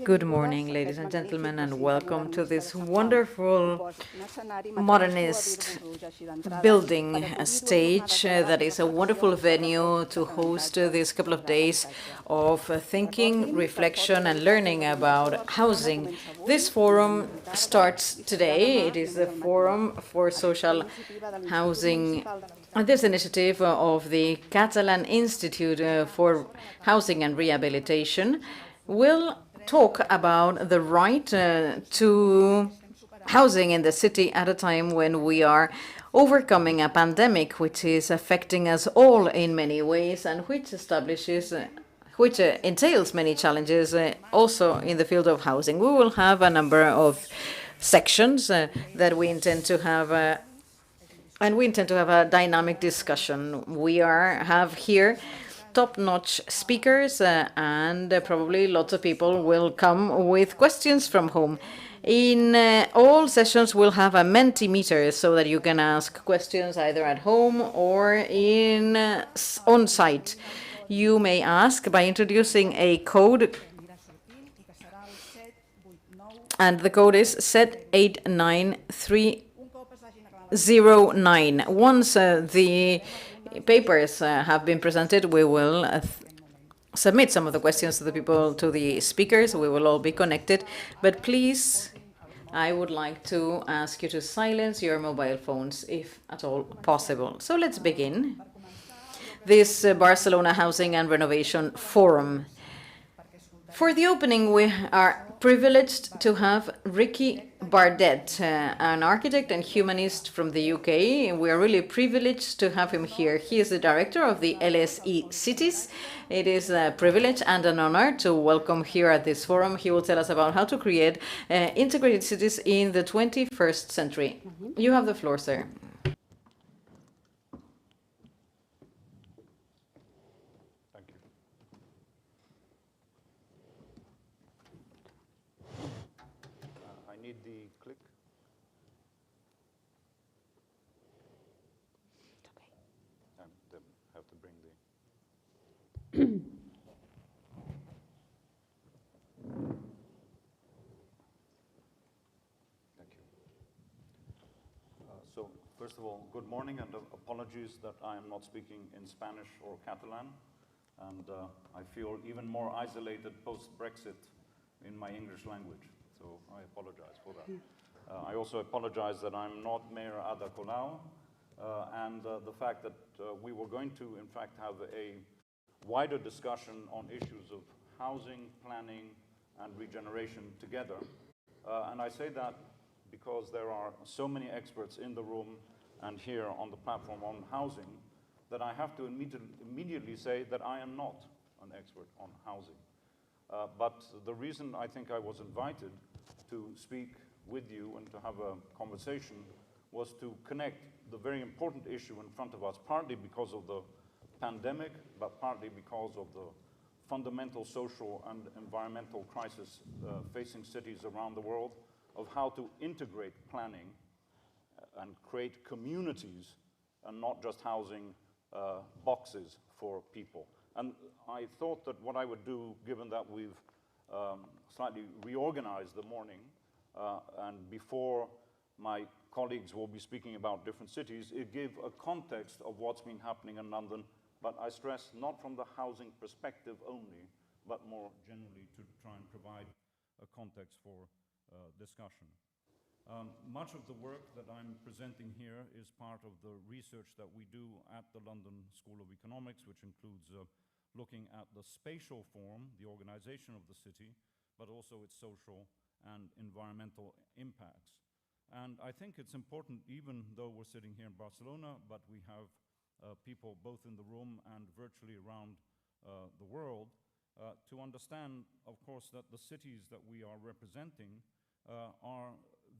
Good morning, ladies and gentlemen, and welcome to this wonderful modernist building stage that is a wonderful venue to host these couple of days of thinking, reflection, and learning about housing. This forum starts today. It is the Forum for Social Housing. This initiative of the Catalan Institute for Housing and Rehabilitation will talk about the right to housing in the city at a time when we are overcoming a pandemic which is affecting us all in many ways and which entails many challenges also in the field of housing. We will have a number of sections that we intend to have and we intend to have a dynamic discussion. We have here top-notch speakers, and probably lots of people will come with questions from home. In all sessions, we'll have a Mentimeter so that you can ask questions either at home or on site. You may ask by introducing a code, and the code is set89309. Once the papers have been presented, we will submit some of the questions to the speakers. We will all be connected, but please, I would like to ask you to silence your mobile phones if at all possible. So let's begin this Barcelona Housing and Renovation Forum. For the opening, we are privileged to have Ricky Bardet, an architect and humanist from the UK. We are really privileged to have him here. He is the director of the LSE Cities. It is a privilege and an honor to welcome here at this forum. He will tell us about how to create integrated cities in the 21st century. You have the floor, sir. So, first of all, good morning, and apologies that I am not speaking in Spanish or Catalan, and I feel even more isolated post-Brexit in my English language, so I apologize for that. I also apologize that I'm not Mayor Ada Colau, and the fact that we were going to, in fact, have a wider discussion on issues of housing, planning, and regeneration together. And I say that because there are so many experts in the room and here on the platform on housing that I have to immediately say that I am not an expert on housing. But the reason I think I was invited to speak with you and to have a conversation was to connect the very important issue in front of us, partly because of the pandemic, but partly because of the fundamental social and environmental crisis facing cities around the world, of how to integrate planning and create communities and not just housing boxes for people. And I thought that what I would do, given that we've slightly reorganized the morning, and before my colleagues will be speaking about different cities, it gave a context of what's been happening in London, but I stress not from the housing perspective only, but more generally to try and provide a context for discussion. Much of the work that I'm presenting here is part of the research that we do at the London School of Economics, which includes looking at the spatial form, the organization of the city, but also its social and environmental impacts. And I think it's important, even though we're sitting here in Barcelona, but we have people both in the room and virtually around the world, to understand, of course, that the cities that we are representing are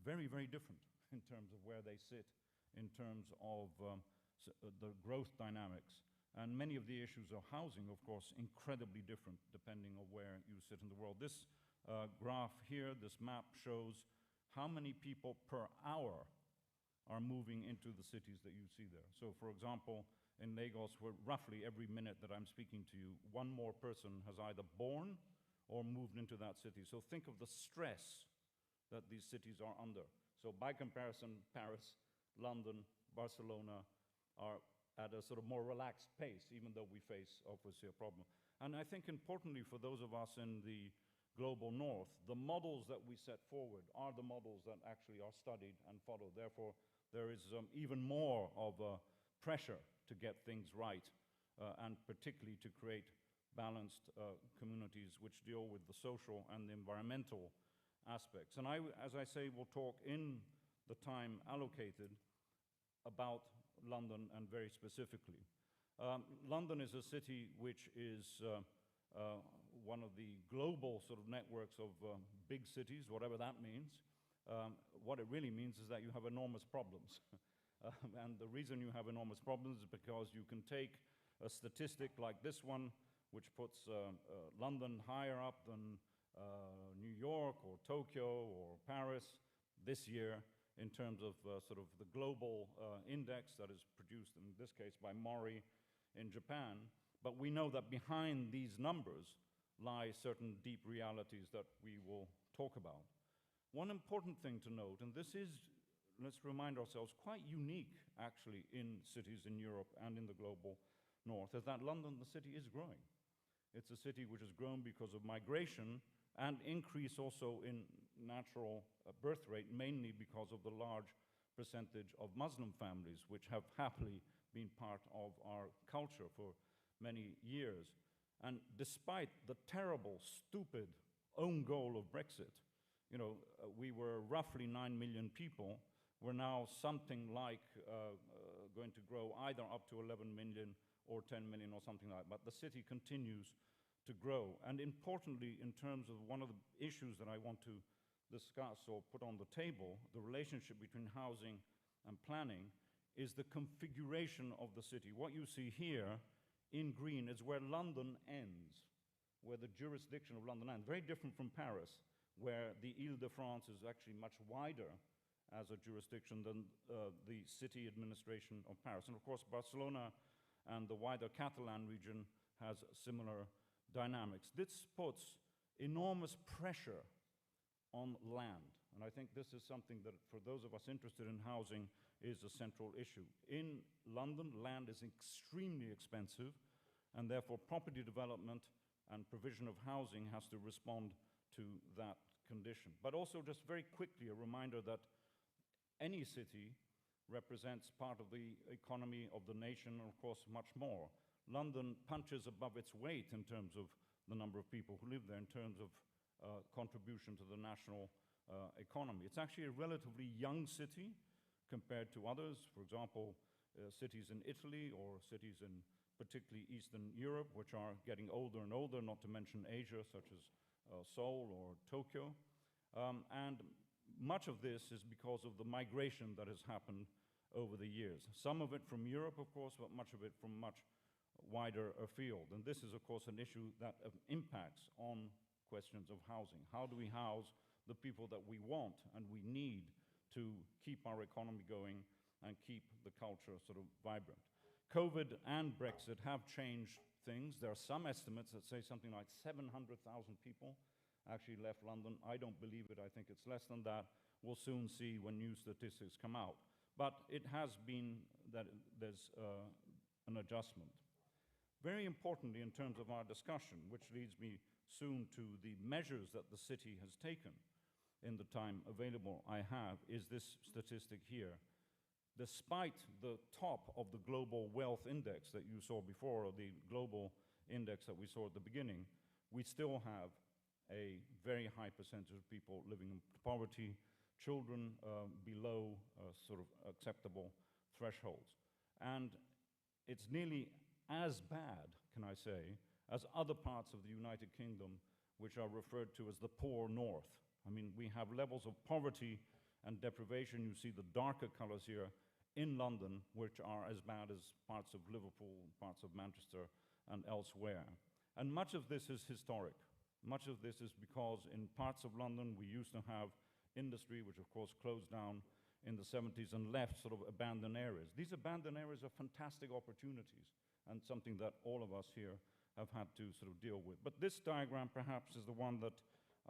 very, very different in terms of where they sit, in terms of the growth dynamics. And many of the issues of housing, of course, incredibly different depending on where you sit in the world. This graph here, this map, shows how many people per hour are moving into the cities that you see there. So, for example, in Lagos, where roughly every minute that I'm speaking to you, one more person has either born or moved into that city. So think of the stress that these cities are under. So by comparison, Paris, London, Barcelona are at a sort of more relaxed pace, even though we face, obviously, a problem. And I think importantly for those of us in the global north, the models that we set forward are the models that actually are studied and followed. Therefore, there is even more of a pressure to get things right, and particularly to create balanced communities which deal with the social and the environmental aspects. And as I say, will talk in the time allocated about London and very specifically. London is a city which is one of the global sort of networks of big cities, whatever that means. What it really means is that you have enormous problems. And the reason you have enormous problems is because you can take a statistic like this one, which puts London higher up than New York or Tokyo or Paris this year in terms of sort of the global index that is produced, in this case, by Mori in Japan. But we know that behind these numbers lie certain deep realities that we will talk about. One important thing to note, and this is, let's remind ourselves, quite unique, actually, in cities in Europe and in the global north, is that London, the city, is growing. It's a city which has grown because of migration and increase also in natural birth rate, mainly because of the large percentage of Muslim families, which have happily been part of our culture for many years. And despite the terrible, stupid own goal of Brexit, you know, we were roughly 9 million people. We're now something like going to grow either up to 11 million or 10 million or something like that. But the city continues to grow. And importantly, in terms of one of the issues that I want to discuss or put on the table, the relationship between housing and planning, is the configuration of the city. What you see here in green is where London ends, where the jurisdiction of London ends. Very different from Paris, where the Ile-de-France is actually much wider as a jurisdiction than the city administration of Paris. And of course, Barcelona and the wider Catalan region has similar dynamics. This puts enormous pressure on land. And I think this is something that, for those of us interested in housing, is a central issue. In London, land is extremely expensive, and therefore property development and provision of housing has to respond to that condition. But also, just very quickly, a reminder that any city represents part of the economy of the nation, and of course much more. London punches above its weight in terms of the number of people who live there, in terms of contribution to the national economy. It's actually a relatively young city compared to others, for example, cities in Italy or cities in particularly Eastern Europe, which are getting older and older, not to mention Asia, such as Seoul or Tokyo. And much of this is because of the migration that has happened over the years. Some of it from Europe, of course, but much of it from much wider afield. And this is, of course, an issue that impacts on questions of housing. How do we house the people that we want and we need to keep our economy going and keep the culture sort of vibrant? COVID and Brexit have changed things. There are some estimates that say something like 700,000 people actually left London. I don't believe it. I think it's less than that. We'll soon see when new statistics come out. But it has been that there's an adjustment. Very importantly, in terms of our discussion, which leads me soon to the measures that the city has taken in the time available I have, is this statistic here. Despite the top of the global wealth index that you saw before, or the global index that we saw at the beginning, we still have a very high percentage of people living in poverty, children below sort of acceptable thresholds. And it's nearly as bad, can I say, as other parts of the United Kingdom, which are referred to as the poor north. I mean, we have levels of poverty and deprivation. You see the darker colors here in London, which are as bad as parts of Liverpool, parts of Manchester, and elsewhere. And much of this is historic. Much of this is because in parts of London we used to have industry, which of course closed down in the 70s and left sort of abandoned areas. These abandoned areas are fantastic opportunities and something that all of us here have had to sort of deal with. But this diagram perhaps is the one that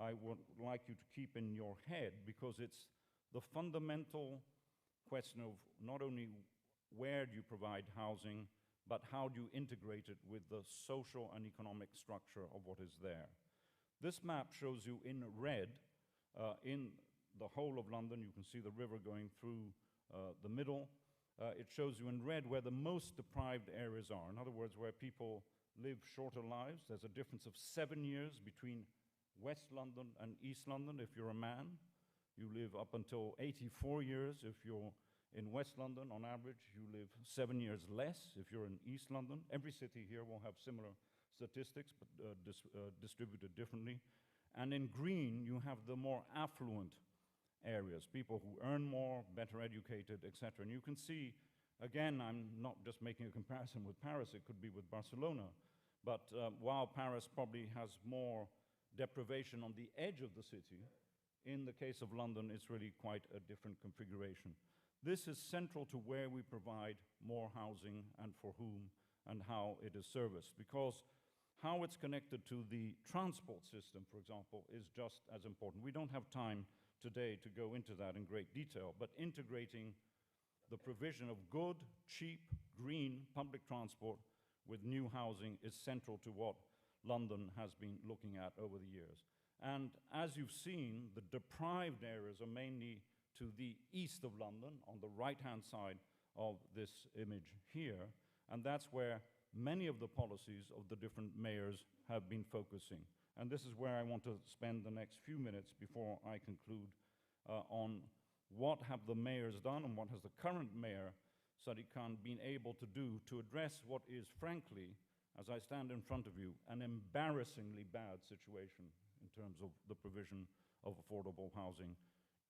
I would like you to keep in your head, because it's the fundamental question of not only where do you provide housing, but how do you integrate it with the social and economic structure of what is there. This map shows you in red, in the whole of London, you can see the river going through the middle. It shows you in red where the most deprived areas are. In other words, where people live shorter lives. There's a difference of 7 years between West London and East London if you're a man. You live up until 84 years if you're in West London. On average, you live 7 years less if you're in East London. Every city here will have similar statistics, but distributed differently. And in green, you have the more affluent areas, people who earn more, better educated, etc. And you can see, again, I'm not just making a comparison with Paris, it could be with Barcelona, but while Paris probably has more deprivation on the edge of the city, in the case of London, it's really quite a different configuration. This is central to where we provide more housing and for whom and how it is serviced, because how it's connected to the transport system, for example, is just as important. We don't have time today to go into that in great detail, but integrating the provision of good, cheap, green public transport with new housing is central to what London has been looking at over the years. And as you've seen, the deprived areas are mainly to the east of London, on the right-hand side of this image here, and that's where many of the policies of the different mayors have been focusing. And this is where I want to spend the next few minutes before I conclude on what have the mayors done and what has the current mayor, Sadiq Khan, been able to do to address what is, frankly, as I stand in front of you, an embarrassingly bad situation in terms of the provision of affordable housing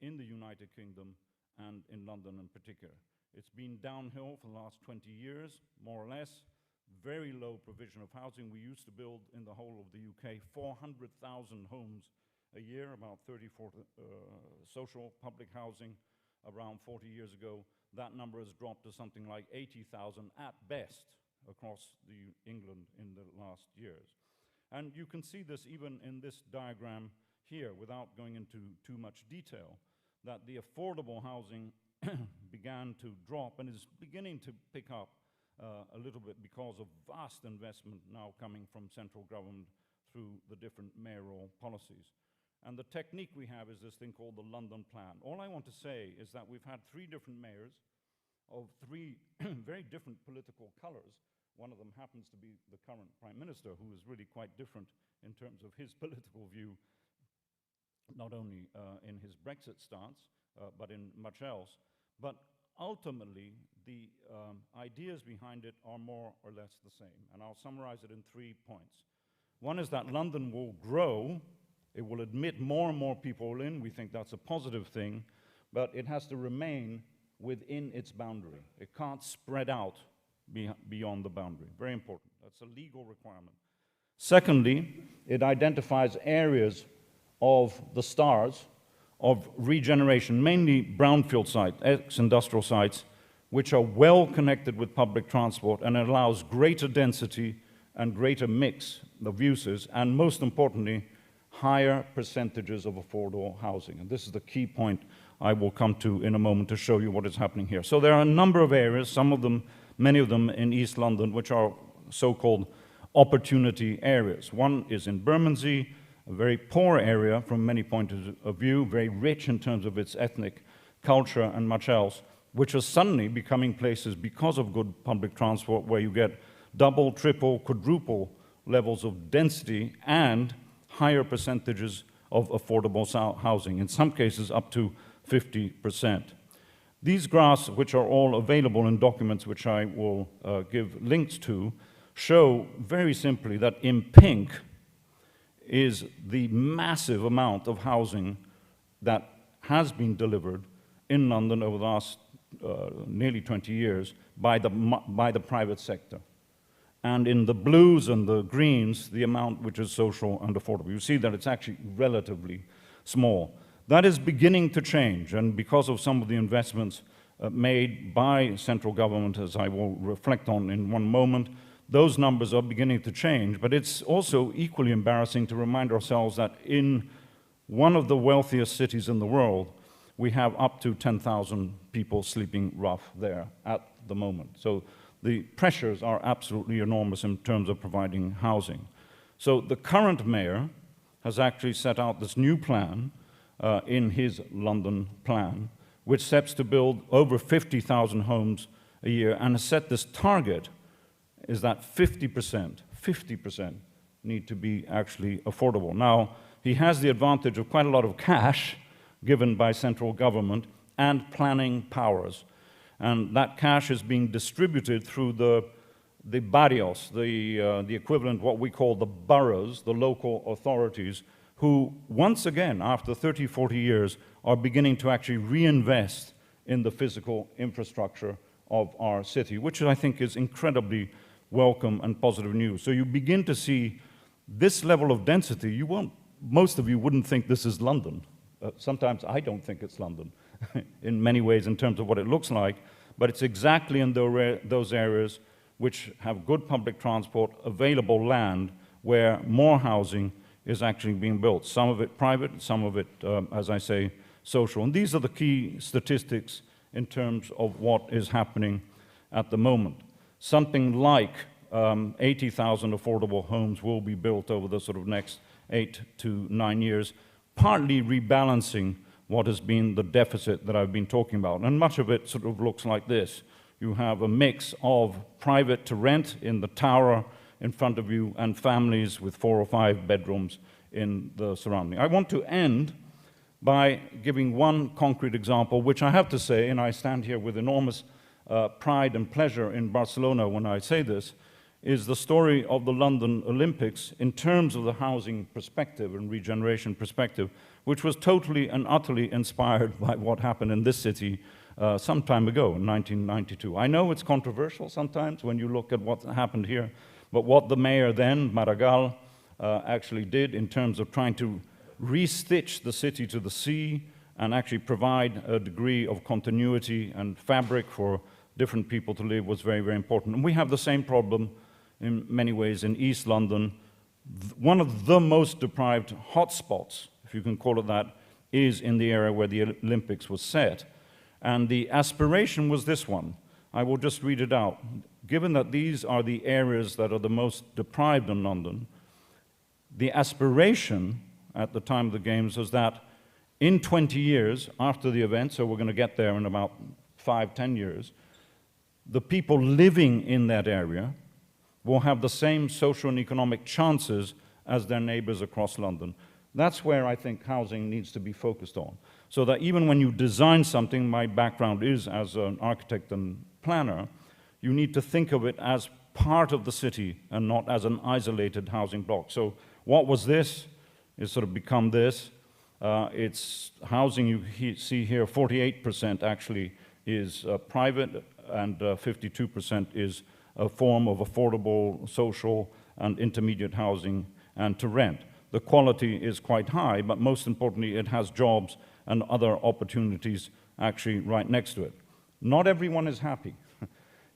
in the United Kingdom and in London in particular. It's been downhill for the last 20 years, more or less. Very low provision of housing. We used to build in the whole of the UK 400,000 homes a year, about 34 social public housing around 40 years ago. That number has dropped to something like 80,000 at best across England in the last years. And you can see this even in this diagram here, without going into too much detail, that the affordable housing began to drop and is beginning to pick up a little bit because of vast investment now coming from central government through the different mayoral policies. And the technique we have is this thing called the London Plan. All I want to say is that we've had 3 different mayors of 3 very different political colors. One of them happens to be the current Prime Minister, who is really quite different in terms of his political view, not only in his Brexit stance, but in much else. But ultimately, the ideas behind it are more or less the same. And I'll summarize it in 3 points. One is that London will grow. It will admit more and more people in. We think that's a positive thing. But it has to remain within its boundary. It can't spread out beyond the boundary. Very important. That's a legal requirement. Secondly, it identifies areas of the stars of regeneration, mainly brownfield sites, ex-industrial sites, which are well connected with public transport, and it allows greater density and greater mix of uses, and most importantly, higher percentages of affordable housing. And this is the key point I will come to in a moment to show you what is happening here. So there are a number of areas, some of them, many of them in East London, which are so-called opportunity areas. One is in Bermondsey, a very poor area from many points of view, very rich in terms of its ethnic culture and much else, which are suddenly becoming places, because of good public transport, where you get double, triple, quadruple levels of density and higher percentages of affordable housing, in some cases up to 50%. These graphs, which are all available in documents which I will give links to, show very simply that in pink is the massive amount of housing that has been delivered in London over the last nearly 20 years by the private sector. And in the blues and the greens, the amount which is social and affordable. You see that it's actually relatively small. That is beginning to change, and because of some of the investments made by central government, as I will reflect on in one moment, those numbers are beginning to change. But it's also equally embarrassing to remind ourselves that in one of the wealthiest cities in the world, we have up to 10,000 people sleeping rough there at the moment. So the pressures are absolutely enormous in terms of providing housing. So the current mayor has actually set out this new plan in his London plan, which sets to build over 50,000 homes a year, and has set this target is that 50% need to be actually affordable. Now, he has the advantage of quite a lot of cash given by central government and planning powers. And that cash is being distributed through the barrios, the equivalent what we call the boroughs, the local authorities, who once again, after 30, 40 years, are beginning to actually reinvest in the physical infrastructure of our city, which I think is incredibly welcome and positive news. So you begin to see this level of density. Most of you wouldn't think this is London. Sometimes I don't think it's London in many ways in terms of what it looks like, but it's exactly in those areas which have good public transport, available land, where more housing is actually being built. Some of it private, some of it, as I say, social. And these are the key statistics in terms of what is happening at the moment. Something like 80,000 affordable homes will be built over the sort of next 8 to 9 years, partly rebalancing what has been the deficit that I've been talking about. And much of it sort of looks like this. You have a mix of private to rent in the tower in front of you and families with 4 or 5 bedrooms in the surrounding. I want to end by giving one concrete example, which I have to say, and I stand here with enormous pride and pleasure in Barcelona when I say this, is the story of the London Olympics in terms of the housing perspective and regeneration perspective, which was totally and utterly inspired by what happened in this city some time ago, in 1992. I know it's controversial sometimes when you look at what happened here, but what the mayor then, Maragall, actually did in terms of trying to restitch the city to the sea and actually provide a degree of continuity and fabric for different people to live was very, very important. And we have the same problem in many ways in East London. One of the most deprived hotspots, if you can call it that, is in the area where the Olympics was set. And the aspiration was this one. I will just read it out. Given that these are the areas that are the most deprived in London, the aspiration at the time of the Games was that in 20 years after the event, so we're going to get there in about 5, 10 years, the people living in that area will have the same social and economic chances as their neighbors across London. That's where I think housing needs to be focused on. So that even when you design something, my background is as an architect and planner, you need to think of it as part of the city and not as an isolated housing block. So what was this is sort of become this. It's housing you see here, 48% actually is private and 52% is a form of affordable social and intermediate housing and to rent. The quality is quite high, but most importantly, it has jobs and other opportunities actually right next to it. Not everyone is happy.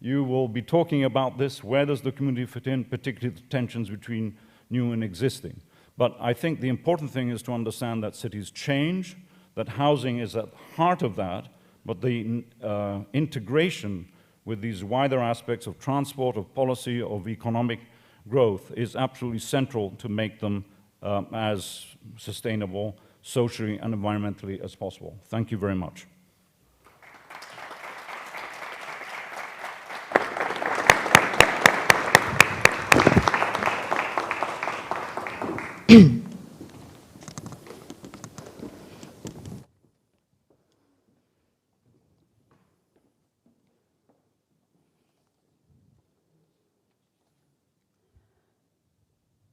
You will be talking about this, where does the community fit in, particularly the tensions between new and existing. But I think the important thing is to understand that cities change, that housing is at the heart of that, but the integration with these wider aspects of transport, of policy, of economic growth is absolutely central to make them as sustainable socially and environmentally as possible. Thank you very much.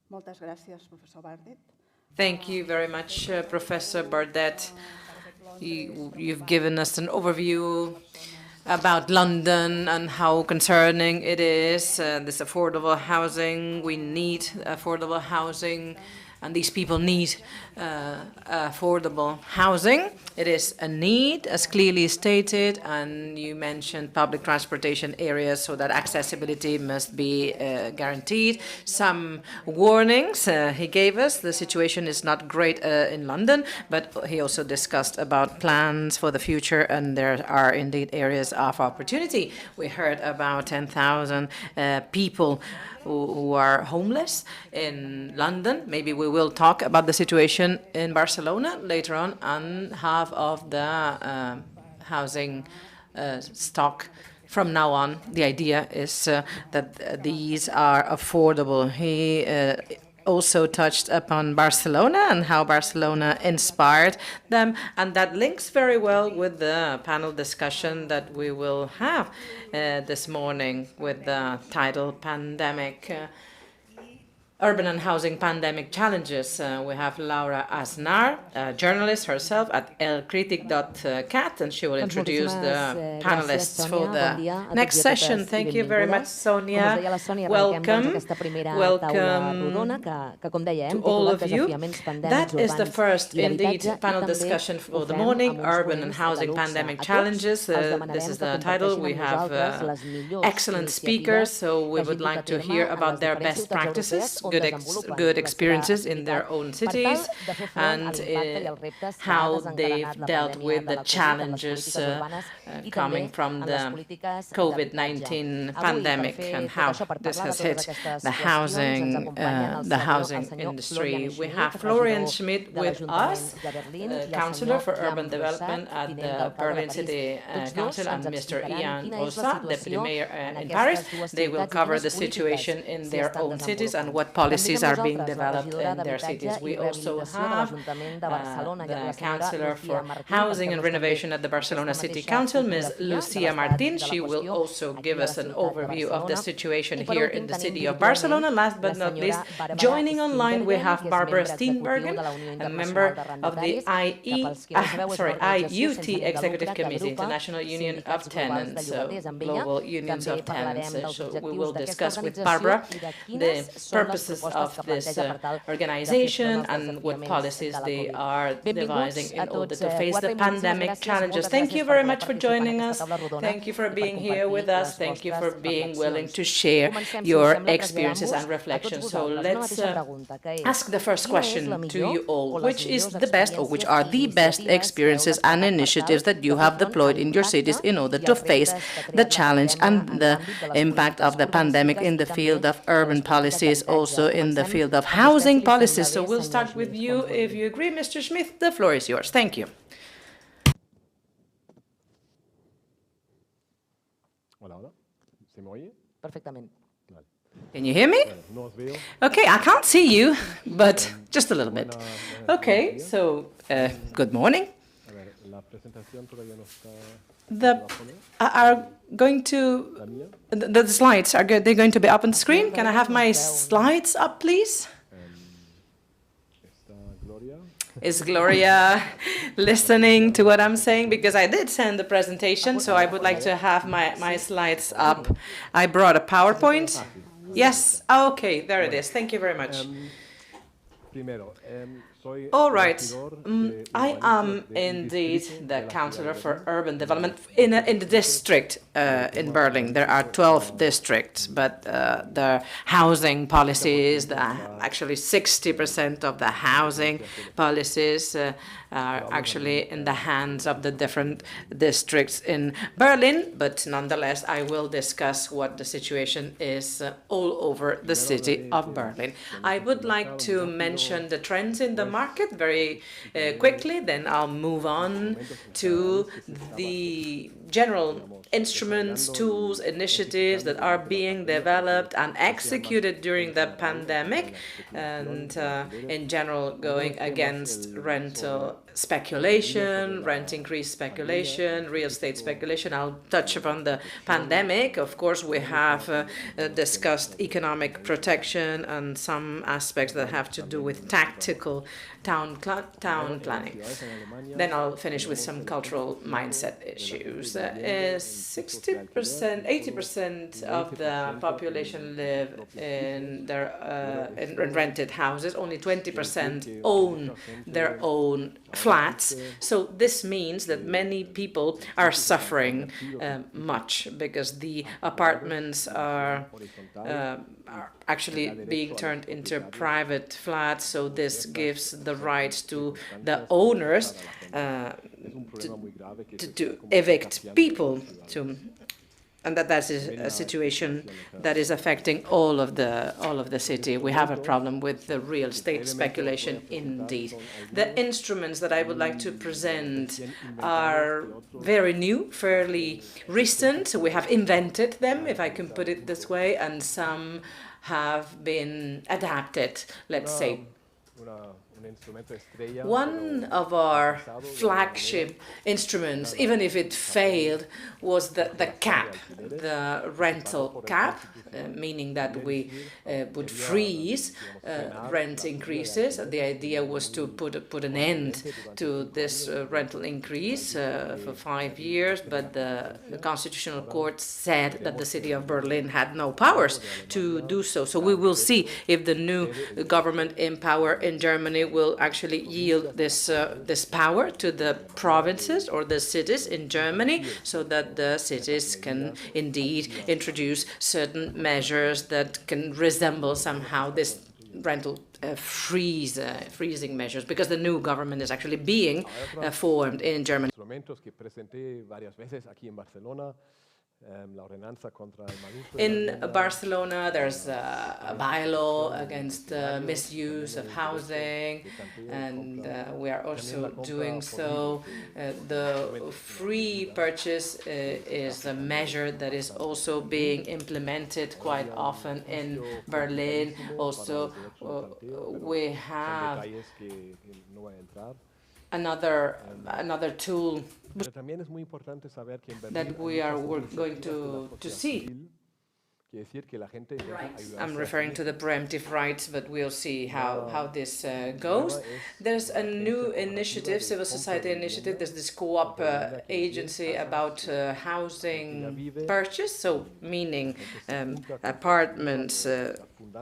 Moltes gràcies, professor Bardet. Thank you very much, Professor Bardet. You've given us an overview about London and how concerning it is, this affordable housing. We need affordable housing and these people need affordable housing. It is a need, as clearly stated, and you mentioned public transportation areas so that accessibility must be guaranteed. Some warnings he gave us. The situation is not great in London, but he also discussed about plans for the future, and there are indeed areas of opportunity. We heard about 10,000 people who are homeless in London. Maybe we will talk about the situation in Barcelona later on, and half of the housing stock from now on. The idea is that these are affordable. He also touched upon Barcelona and how Barcelona inspired them, and that links very well with the panel discussion that we will have this morning with the title Pandemic Urban and Housing Pandemic Challenges. We have Laura Aznar, a journalist herself at elcritic.cat, and she will introduce the panelists for the next session. Thank you very much, Sonia. Welcome. Welcome to all of you. That is the first, indeed, panel discussion for the morning, Urban and Housing Pandemic Challenges. This is the title. We have excellent speakers, so we would like to hear about their best practices, good experiences in their own cities, and how they've dealt with the challenges coming from the COVID-19 pandemic and how this has hit the housing industry. We have Florian Schmidt with us, Councillor for Urban Development at the Berlin City Council, and Mr. Ian Osa, Deputy Mayor in Paris. They will cover the situation in their own cities and what policies are being developed in their cities. We also have the Councillor for Housing and Renovation at the Barcelona City Council, Ms. Lucia Martin. She will also give us an overview of the situation here in the city of Barcelona. Last but not least, joining online, we have Barbara Steenbergen, a member of the IUT Executive Committee, International Union of Tenants, Global Unions of Tenants. So we will discuss with Barbara the purposes of this organization and what policies they are devising in order to face the pandemic challenges. Thank you very much for joining us. Thank you for being here with us. Thank you for being willing to share your experiences and reflections. So let's ask the first question to you all. Which is the best, or which are the best experiences and initiatives that you have deployed in your cities in order to face the challenge and the impact of the pandemic in the field of urban policies, also in the field of housing policies? So we'll start with you, if you agree, Mr. Smith. The floor is yours. Thank you. Can you hear me? Okay, I can't see you, but just a little bit. Okay, so good morning. The slides are good. They're going to be up on the screen. Can I have my slides up, please? Is Gloria listening to what I'm saying? Because I did send the presentation, so I would like to have my slides up. I brought a PowerPoint. Yes, okay, there it is. Thank you very much. All right. I am indeed the Councillor for Urban Development in the district in Berlin. There are 12 districts, but the housing policies, actually 60% of the housing policies are actually in the hands of the different districts in Berlin. But nonetheless, I will discuss what the situation is all over the city of Berlin. I would like to mention the trends in the market very quickly, then I'll move on to the general instruments, tools, initiatives that are being developed and executed during the pandemic, and in general going against rental speculation, rent increase speculation, real estate speculation. I'll touch upon the pandemic. Of course, we have discussed economic protection and some aspects that have to do with tactical town planning. Then I'll finish with some cultural mindset issues. because 60%, 80% of the population live in their in rented houses. Only 20% own their own flats. So this means that many people are suffering much because the apartments are actually being turned into private flats. So this gives the right to the owners to evict people and that is a situation that is affecting all of the city. We have a problem with the real estate speculation indeed. The instruments that I would like to present are very new, fairly recent. We have invented them, if I can put it this way, and some have been adapted, let's say. One of our flagship instruments, even if it failed, was the cap, the rental cap, meaning that we would freeze rent increases. The idea was to put an end to this rental increase for 5 years, but the Constitutional Court said that the city of Berlin had no powers to do so. So we will see if the new government in power in Germany will actually yield this power to the provinces or the cities in Germany, so that the cities can indeed introduce certain measures that can resemble somehow this rental freezing measures, because the new government is actually being formed in Germany. In Barcelona, there's a bylaw against misuse of housing, and we are also doing so. The free purchase is a measure that is also being implemented quite often in Berlin. Also, we have another tool that we are going to see. I'm referring to the preemptive rights, but we'll see how this goes. There's a new initiative, civil society initiative. There's this co-op agency about housing purchase, so meaning apartments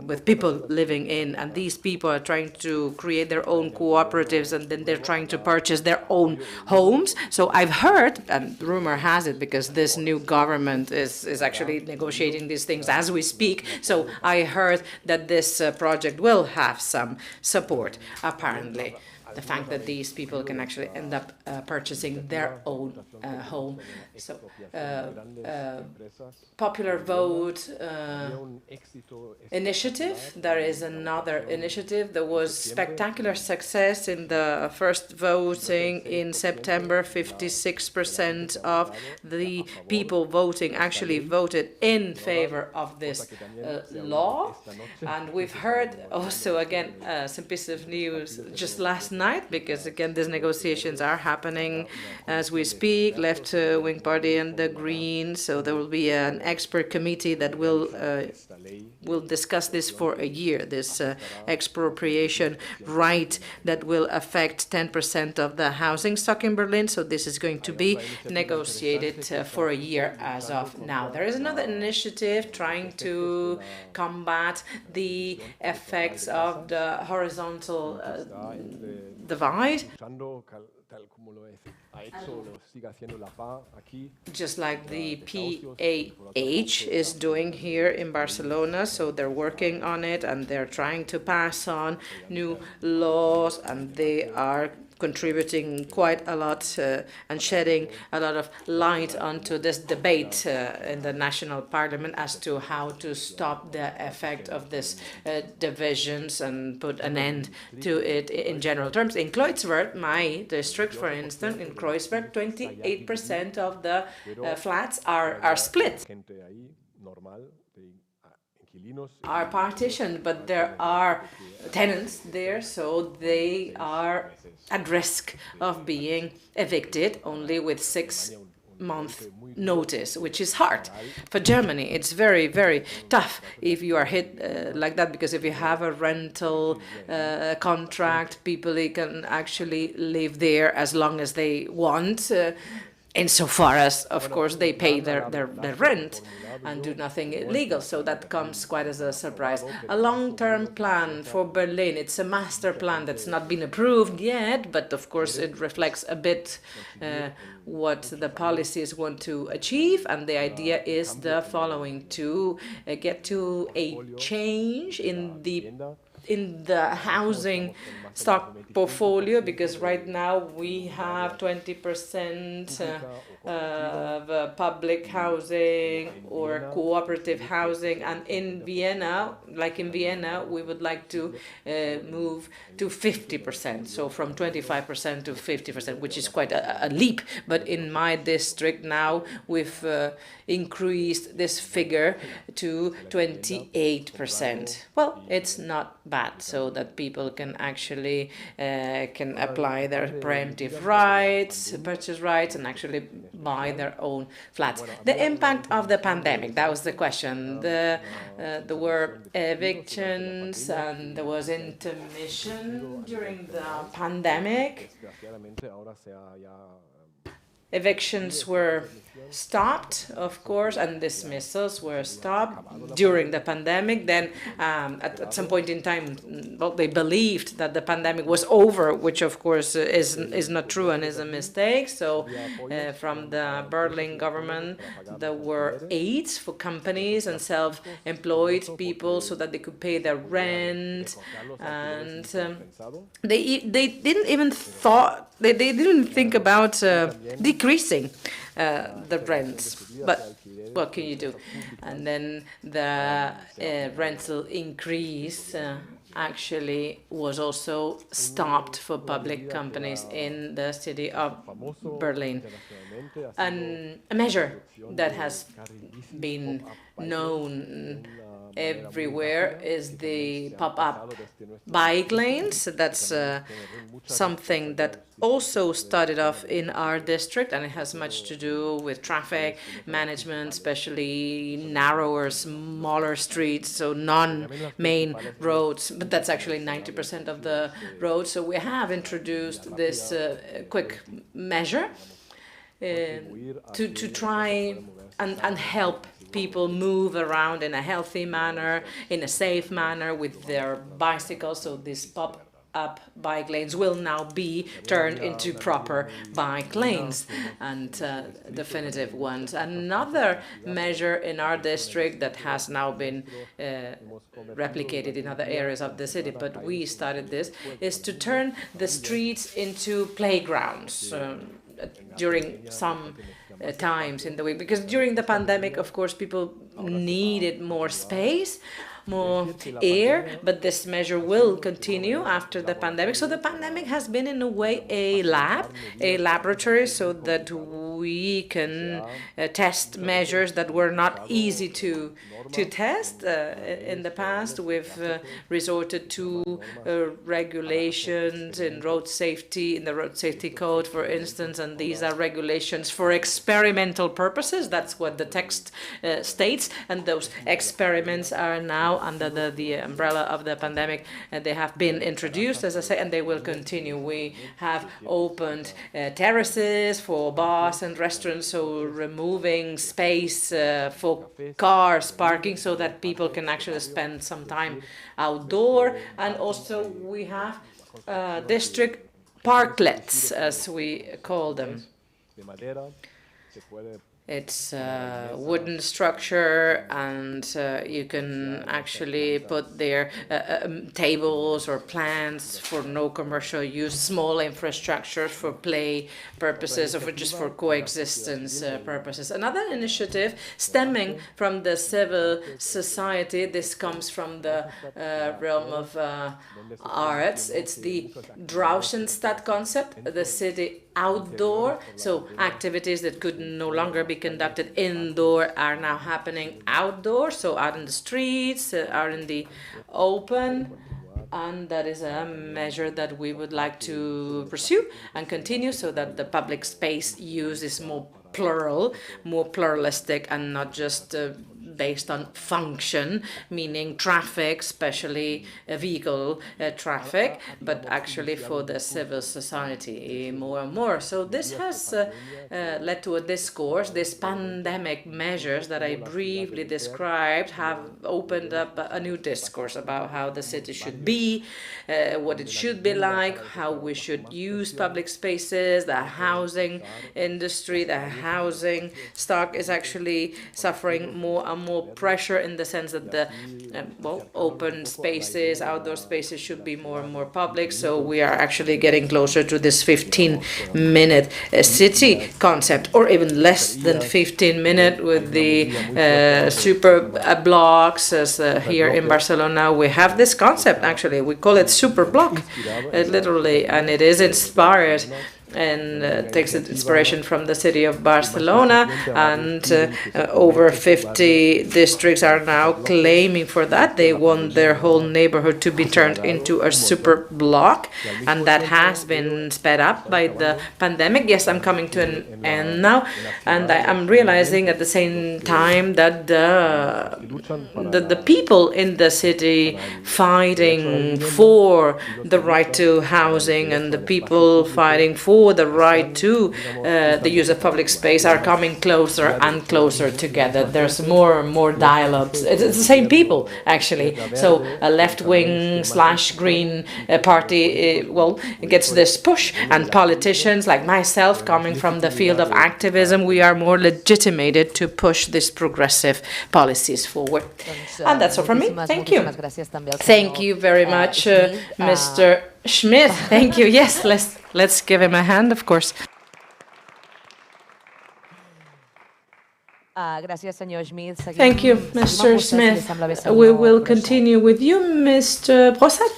with people living in, and these people are trying to create their own cooperatives, and then they're trying to purchase their own homes. So I've heard, and rumor has it, because this new government is actually negotiating these things as we speak, so I heard that this project will have some support, apparently. The fact that these people can actually end up purchasing their own home. So, popular vote initiative. There is another initiative. There was spectacular success in the first voting in September. 56% of the people voting actually voted in favor of this law. And we've heard also, again, some piece of news just last night, because again these negotiations are happening as we speak, left-wing party and the Greens. So there will be an expert committee that will discuss this for a year, this expropriation right that will affect 10% of the housing stock in Berlin. So this is going to be negotiated for a year as of now. There is another initiative trying to combat the effects of the horizontal divide, just like the PAH is doing here in Barcelona. So they're working on it, and they're trying to pass on new laws, and they are contributing quite a lot and shedding a lot of light onto this debate in the national parliament as to how to stop the effect of this divisions and put an end to it in general terms. In Kreuzberg, my district, for instance, in Kreuzberg, 28% of the flats are split, are partitioned, but there are tenants there, so they are at risk of being evicted only with 6-month notice, which is hard for Germany. It's very, very tough if you are hit like that, because if you have a rental contract, people can actually live there as long as they want. insofar as, of course, they pay their rent and do nothing illegal. So that comes quite as a surprise. A long-term plan for Berlin. It's a master plan that's not been approved yet, but of course it reflects a bit what the policies want to achieve. And the idea is the following: to get to a change in the housing stock portfolio, because right now we have 20% of public housing or cooperative housing, and in Vienna, we would like to move to 50%, so from 25% to 50%, which is quite a leap. But in my district now, we've increased this figure to 28%. Well, it's not bad, so that people can actually can apply their preemptive rights, purchase rights, and actually buy their own flats. The impact of the pandemic, that was the question. There were evictions and there was intermission during the pandemic. Evictions were stopped, of course, and dismissals were stopped during the pandemic. Then at some point in time, well, they believed that the pandemic was over, which of course is not true and is a mistake. So from the Berlin government, there were aids for companies and self-employed people so that they could pay their rent, and they didn't even they didn't think about decreasing the rents, but what can you do? And then the rental increase actually was also stopped for public companies in the city of Berlin. And a measure that has been known everywhere is the pop-up bike lanes. That's something that also started off in our district, and it has much to do with traffic management, especially narrower, smaller streets, so non-main roads, but that's actually 90% of the roads. So we have introduced this quick measure to try and help people move around in a healthy manner, in a safe manner with their bicycles. So these pop-up bike lanes will now be turned into proper bike lanes, and definitive ones. Another measure in our district that has now been replicated in other areas of the city, but we started this, is to turn the streets into playgrounds during some times in the week, because during the pandemic, of course, people needed more space, more air, but this measure will continue after the pandemic. So the pandemic has been in a way a laboratory, so that we can test measures that were not easy to test. In the past, we've resorted to regulations in road safety, in the road safety code, for instance, and these are regulations for experimental purposes. That's what the text states, and those experiments are now under the umbrella of the pandemic, and they have been introduced, as I say, and they will continue. We have opened terraces for bars and restaurants, so removing space for cars parking, so that people can actually spend some time outdoor. And also we have district parklets, as we call them. It's a wooden structure, and you can actually put there tables or plants for no commercial use, small infrastructure for play purposes or just for coexistence purposes. Another initiative stemming from the civil society, this comes from the realm of arts. It's the Draußenstadt concept, the city outdoor, so activities that could no longer be conducted indoor are now happening outdoor, so out in the streets, out in the open. And that is a measure that we would like to pursue and continue, so that the public space use is more plural, more pluralistic, and not just based on function, meaning traffic, especially vehicle traffic, but actually for the civil society more and more. So this has led to a discourse. These pandemic measures that I briefly described have opened up a new discourse about how the city should be, what it should be like, how we should use public spaces, the housing industry, the housing stock is actually suffering more and more pressure in the sense that the open spaces, outdoor spaces should be more and more public. So we are actually getting closer to this 15-minute city concept, or even less than 15-minute with the super blocks. As here in Barcelona, we have this concept. Actually, we call it super block, literally, and it is inspired and takes its inspiration from the city of Barcelona, and over 50 districts are now claiming for that. They want their whole neighborhood to be turned into a super block, and that has been sped up by the pandemic. Yes, I'm coming to an end now, and I'm realizing at the same time that the people in the city fighting for the right to housing and the people fighting for the right to the use of public space are coming closer and closer together. There's more and more dialogues. It's the same people, actually. So a left-wing / green party, gets this push, and politicians like myself, coming from the field of activism, we are more legitimated to push these progressive policies forward. And that's all from me. Thank you. Thank you very much, Mr. Schmidt. Thank you. Yes, let's give him a hand, of course. Thank you, Mr. Smith. We will continue with you, Mr. Brossat.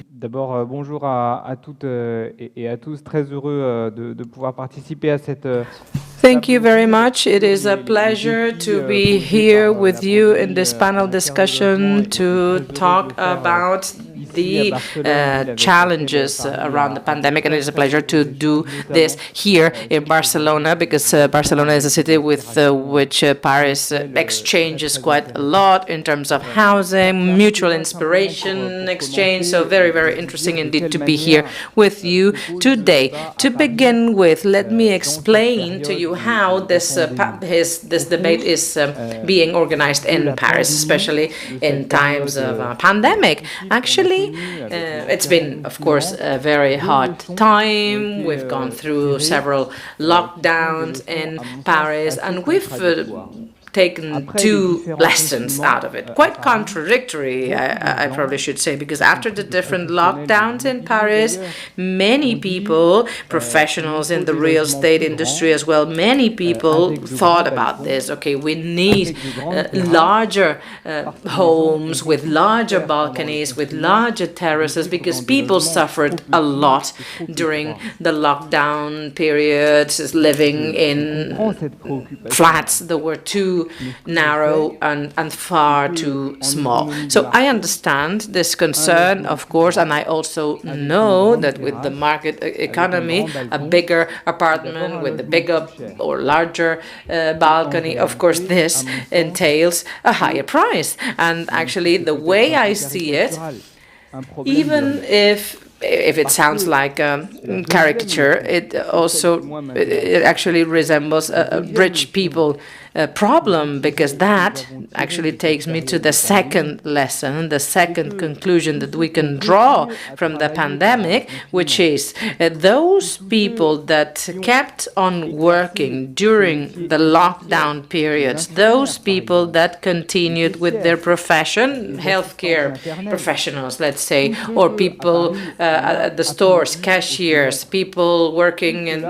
D'abord, bonjour à toutes et à tous. Très heureux de pouvoir participer à cette... Thank you very much. It is a pleasure to be here with you in this panel discussion to talk about the challenges around the pandemic, and it is a pleasure to do this here in Barcelona, because Barcelona is a city with which Paris exchanges quite a lot in terms of housing, mutual inspiration exchange. So very, very interesting indeed to be here with you today. To begin with, let me explain to you how this debate is being organized in Paris, especially in times of a pandemic. Actually, it's been, of course, a very hard time. We've gone through several lockdowns in Paris, and we've taken two lessons out of it. Quite contradictory, I probably should say, because after the different lockdowns in Paris, many people, professionals in the real estate industry as well, many people thought about this. Okay, we need larger homes with larger balconies, with larger terraces, because people suffered a lot during the lockdown periods, living in flats that were too narrow and far too small. So I understand this concern, of course, and I also know that with the market economy, a bigger apartment with a bigger or larger balcony, of course, this entails a higher price. And actually, the way I see it, even if it sounds like a caricature, it actually resembles a rich people problem, because that actually takes me to the second lesson, the second conclusion that we can draw from the pandemic, which is those people that kept on working during the lockdown periods, those people that continued with their profession, healthcare professionals, let's say, or people at the stores, cashiers, people working in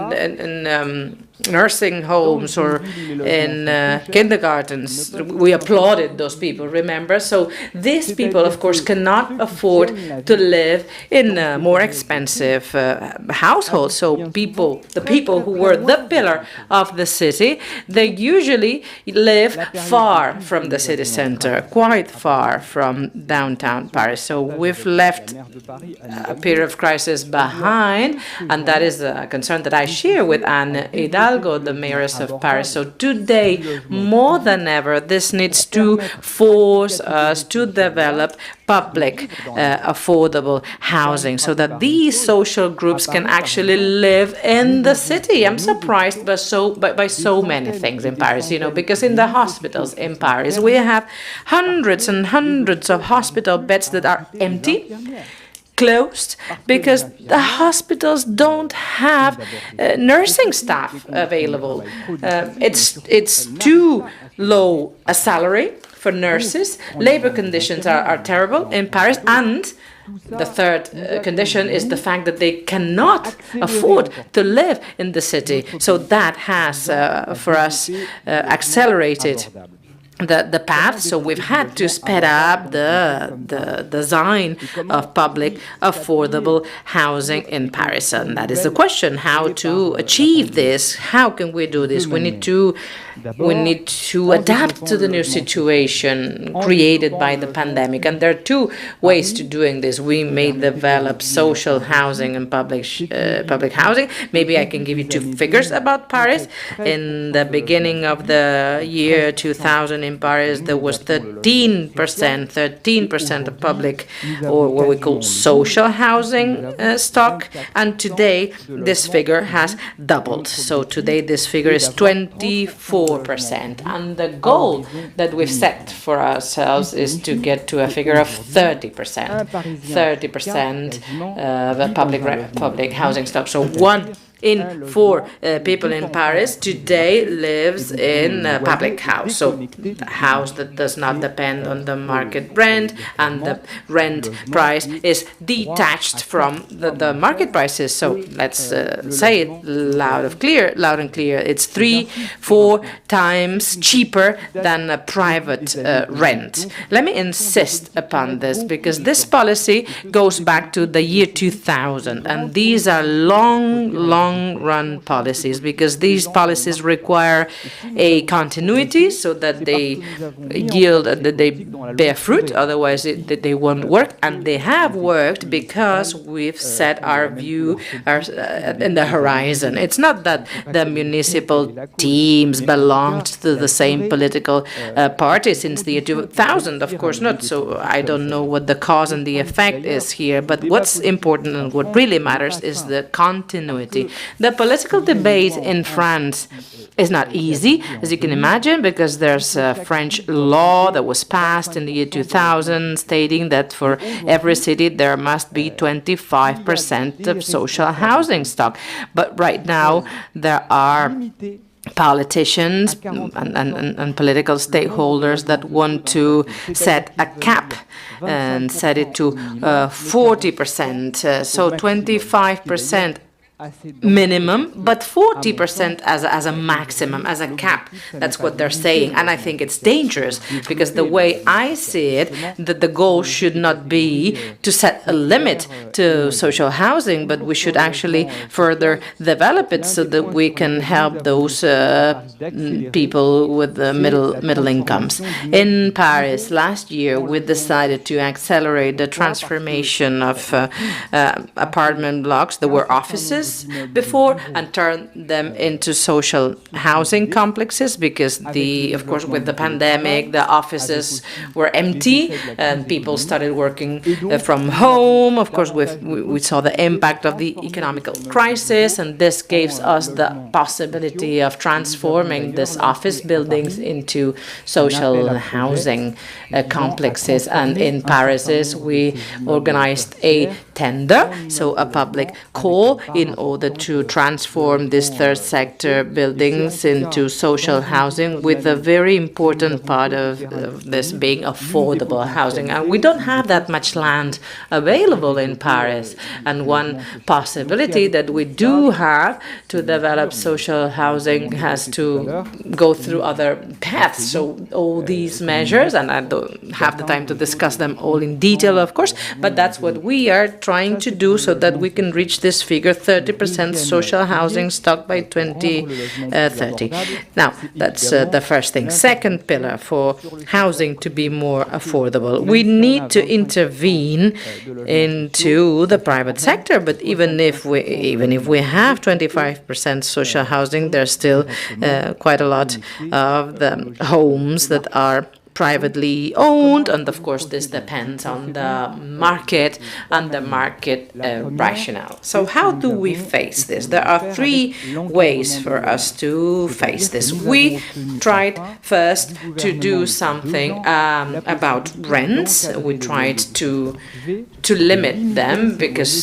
nursing homes or in kindergartens. We applauded those people, remember? So these people, of course, cannot afford to live in more expensive households. So the people who were the pillar of the city, they usually live far from the city center, quite far from downtown Paris. So we've left a period of crisis behind, and that is a concern that I share with Anne Hidalgo. Hidalgo, the mayoress of Paris. So today, more than ever, this needs to force us to develop public, affordable housing so that these social groups can actually live in the city. I'm surprised by so many things in Paris, because in the hospitals in Paris, we have hundreds and hundreds of hospital beds that are empty, closed, because the hospitals don't have nursing staff available. It's too low a salary for nurses. Labor conditions are terrible in Paris, and the third condition is the fact that they cannot afford to live in the city. So that has, for us, accelerated the path. So we've had to speed up the design of public affordable housing in Paris, and that is the question: how to achieve this? How can we do this? We need to adapt to the new situation created by the pandemic, and there are two ways to doing this. We may develop social housing and public housing. Maybe I can give you two figures about Paris. In the beginning of the year 2000 in Paris, there was 13% of public, or what we call social housing stock, and today this figure has doubled. So today this figure is 24%, and the goal that we've set for ourselves is to get to a figure of 30%. 30% of public housing stock. So 1 in 4 people in Paris today lives in a public house. So a house that does not depend on the market rent, and the rent price is detached from the market prices. So let's say it loud and clear. It's 3-4 times cheaper than a private rent. Let me insist upon this, because this policy goes back to the year 2000, and these are long-run policies, because these policies require a continuity so that they yield, that they bear fruit. Otherwise, they won't work. And they have worked because we've set our view in the horizon. It's not that the municipal teams belonged to the same political party since the year 2000. Of course not. So I don't know what the cause and the effect is here. But what's important and what really matters is the continuity. The political debate in France is not easy, as you can imagine, because there's a French law that was passed in the year 2000 stating that for every city there must be 25% of social housing stock. But right now there are politicians and political stakeholders that want to set a cap and set it to 40%. So 25% minimum, but 40% as a maximum, as a cap. That's what they're saying. And I think it's dangerous, because the way I see it, that the goal should not be to set a limit to social housing, but we should actually further develop it so that we can help those people with the middle incomes. In Paris last year, we decided to accelerate the transformation of apartment blocks that were offices before and turn them into social housing complexes, because of course with the pandemic the offices were empty and people started working from home. Of course we saw the impact of the economical crisis, and this gives us the possibility of transforming these office buildings into social housing complexes. And in Paris we organized a tender, so a public call, in order to transform these third sector buildings into social housing, with a very important part of this being affordable housing. And we don't have that much land available in Paris. And one possibility that we do have to develop social housing has to go through other paths. So all these measures, and I don't have the time to discuss them all in detail, of course, but that's what we are trying to do so that we can reach this figure, 30% social housing stock by 2030. Now, that's the first thing. Second pillar, for housing to be more affordable, we need to intervene into the private sector. But even if we have 25% social housing, there's still quite a lot of the homes that are privately owned, and of course this depends on the market and the market rationale. So how do we face this? There are three ways for us to face this. We tried first to do something about rents. We tried to limit them because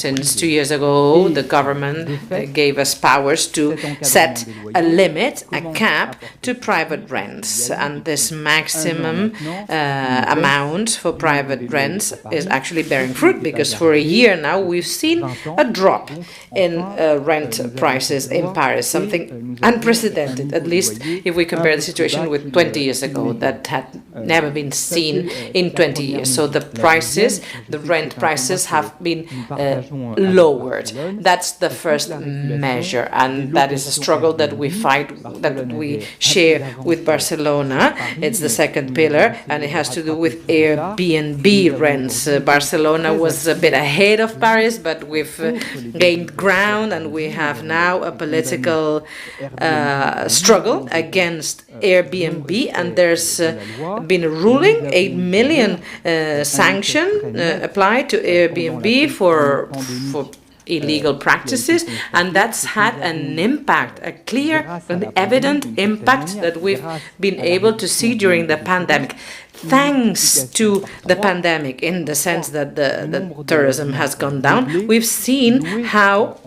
since 2 years ago the government gave us powers to set a limit, a cap to private rents, and this maximum amount for private rents is actually bearing fruit, because for a year now we've seen a drop in rent prices in Paris, something unprecedented, at least if we compare the situation with 20 years ago. That had never been seen in 20 years. So the rent prices have been lowered. That's the first measure, and that is a struggle that we fight, that we share with Barcelona. It's the second pillar, and it has to do with Airbnb rents. Barcelona was a bit ahead of Paris, but we've gained ground, and we have now a political struggle against Airbnb, and there's been a ruling, 8 million sanction applied to Airbnb for illegal practices, and that's had an impact, a clear and evident impact that we've been able to see during the pandemic. Thanks to the pandemic, in the sense that the tourism has gone down, we've seen how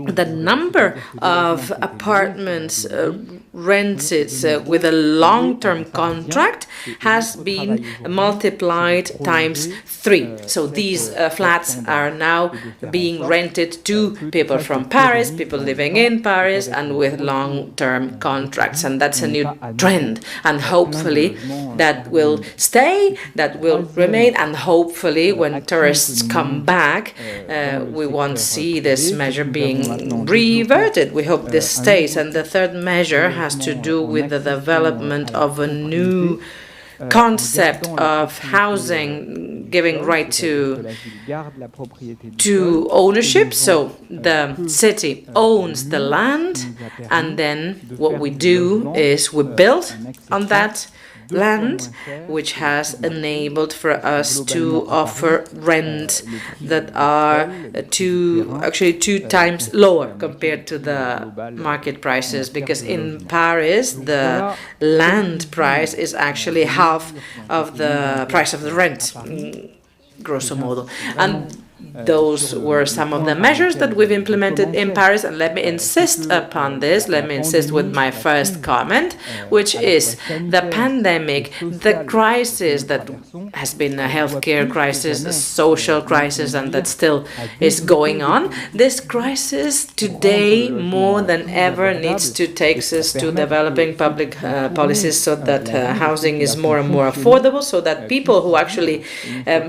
the number of apartments rented with a long-term contract has been multiplied times 3. So these flats are now being rented to people from Paris, people living in Paris, and with long-term contracts. And that's a new trend. And hopefully that will stay, that will remain, and hopefully when tourists come back, we won't see this measure being reverted. We hope this stays. And the third measure has to do with the development of a new concept of housing, giving right to ownership. So the city owns the land, and then what we do is we build on that land, which has enabled for us to offer rents that are actually 2 times lower compared to the market prices, because in Paris the land price is actually half of the price of the rent, grosso modo. And those were some of the measures that we've implemented in Paris, and let me insist upon this. Let me insist with my first comment, which is the pandemic, the crisis that has been a healthcare crisis, a social crisis, and that still is going on. This crisis today, more than ever, needs to take us to developing public policies so that housing is more and more affordable, so that people who actually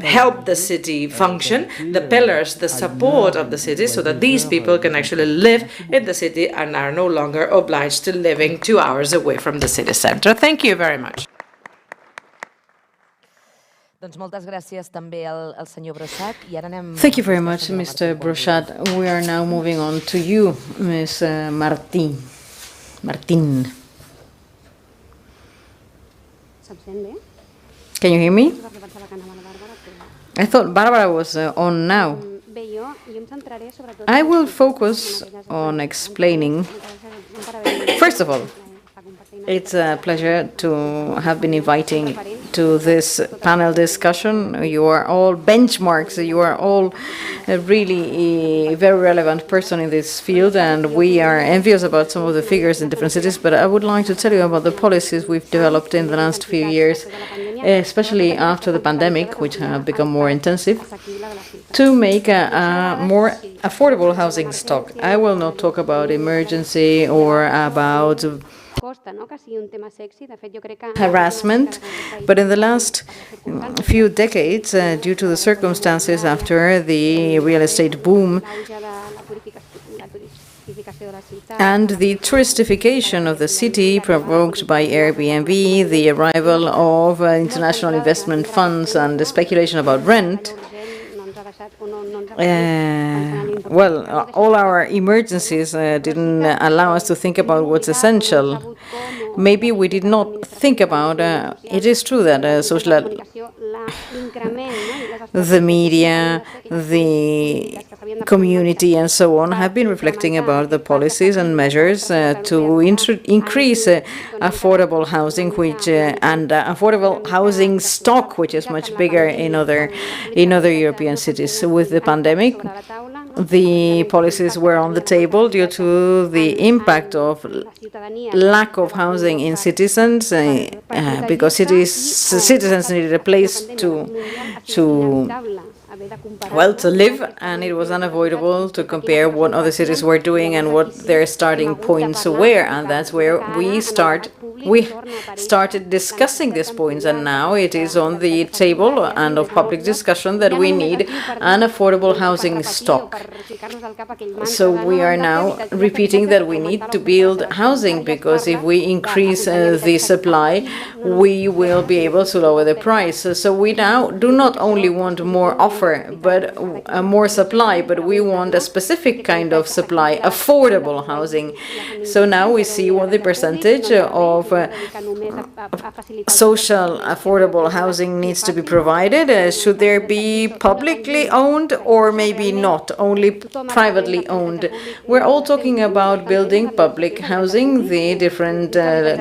help the city function, the pillars, the support of the city, so that these people can actually live in the city and are no longer obliged to living 2 hours away from the city center. Thank you very much. Thank you very much, Mr. Brochat. We are now moving on to you, Ms. Martín. Can you hear me? I thought Barbara was on now. I will focus on explaining. First of all, it's a pleasure to have been inviting to this panel discussion. You are all benchmarks. You are all really a very relevant person in this field, and we are envious about some of the figures in different cities. But I would like to tell you about the policies we've developed in the last few years, especially after the pandemic, which have become more intensive, to make a more affordable housing stock. I will not talk about emergency or about harassment, but in the last few decades, due to the circumstances after the real estate boom and the touristification of the city provoked by Airbnb, the arrival of international investment funds and the speculation about rent, all our emergencies didn't allow us to think about what's essential. Maybe we did not think about, it is true that the media, the community and so on have been reflecting about the policies and measures to increase affordable housing, which and affordable housing stock, which is much bigger in other European cities. So with the pandemic, the policies were on the table due to the impact of lack of housing in citizens, because citizens needed a place to live, and it was unavoidable to compare what other cities were doing and what their starting points were, and that's where we started discussing these points, and now it is on the table and of public discussion that we need an affordable housing stock. So we are now repeating that we need to build housing, because if we increase the supply, we will be able to lower the price. So we now do not only want more offer, but more supply, but we want a specific kind of supply, affordable housing. So now we see what the percentage of social affordable housing needs to be provided. Should there be publicly owned or maybe not, only privately owned? We're all talking about building public housing. The different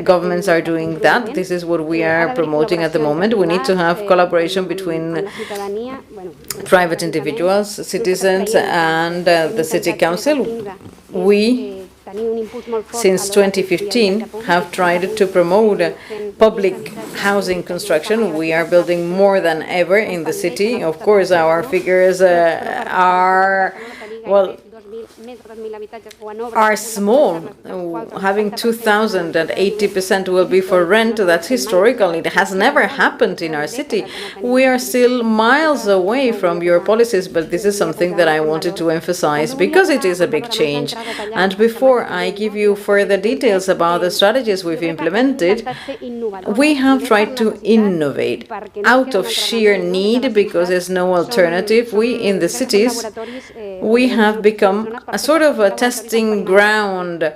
governments are doing that. This is what we are promoting at the moment. We need to have collaboration between private individuals, citizens, and the city council. We, since 2015, have tried to promote public housing construction. We are building more than ever in the city. Of course, our figures are small. Having 2,000 and 80% will be for rent, that's historical. It has never happened in our city. We are still miles away from your policies, but this is something that I wanted to emphasize because it is a big change. And before I give you further details about the strategies we've implemented, we have tried to innovate out of sheer need, because there's no alternative. We in the cities, we have become a sort of a testing ground,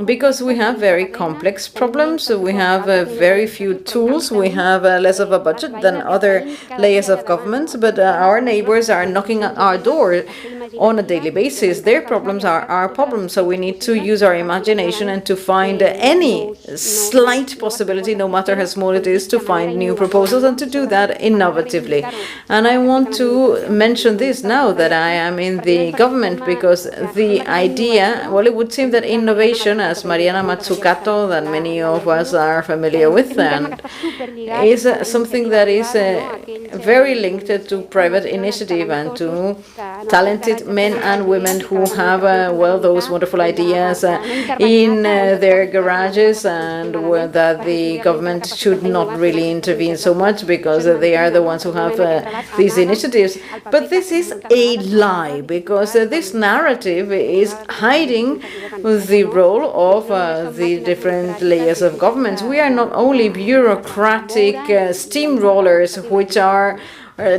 because we have very complex problems. We have very few tools. We have less of a budget than other layers of governments, but our neighbors are knocking at our door on a daily basis. Their problems are our problems, so we need to use our imagination and to find any slight possibility, no matter how small it is, to find new proposals and to do that innovatively. And I want to mention this now that I am in the government, because the idea, well, it would seem that innovation, as Mariana Mazzucato, that many of us are familiar with, and is something that is very linked to private initiative and to talented men and women who have, those wonderful ideas in their garages, and that the government should not really intervene so much, because they are the ones who have these initiatives. But this is a lie, because this narrative is hiding the role of the different layers of governments. We are not only bureaucratic steamrollers, which are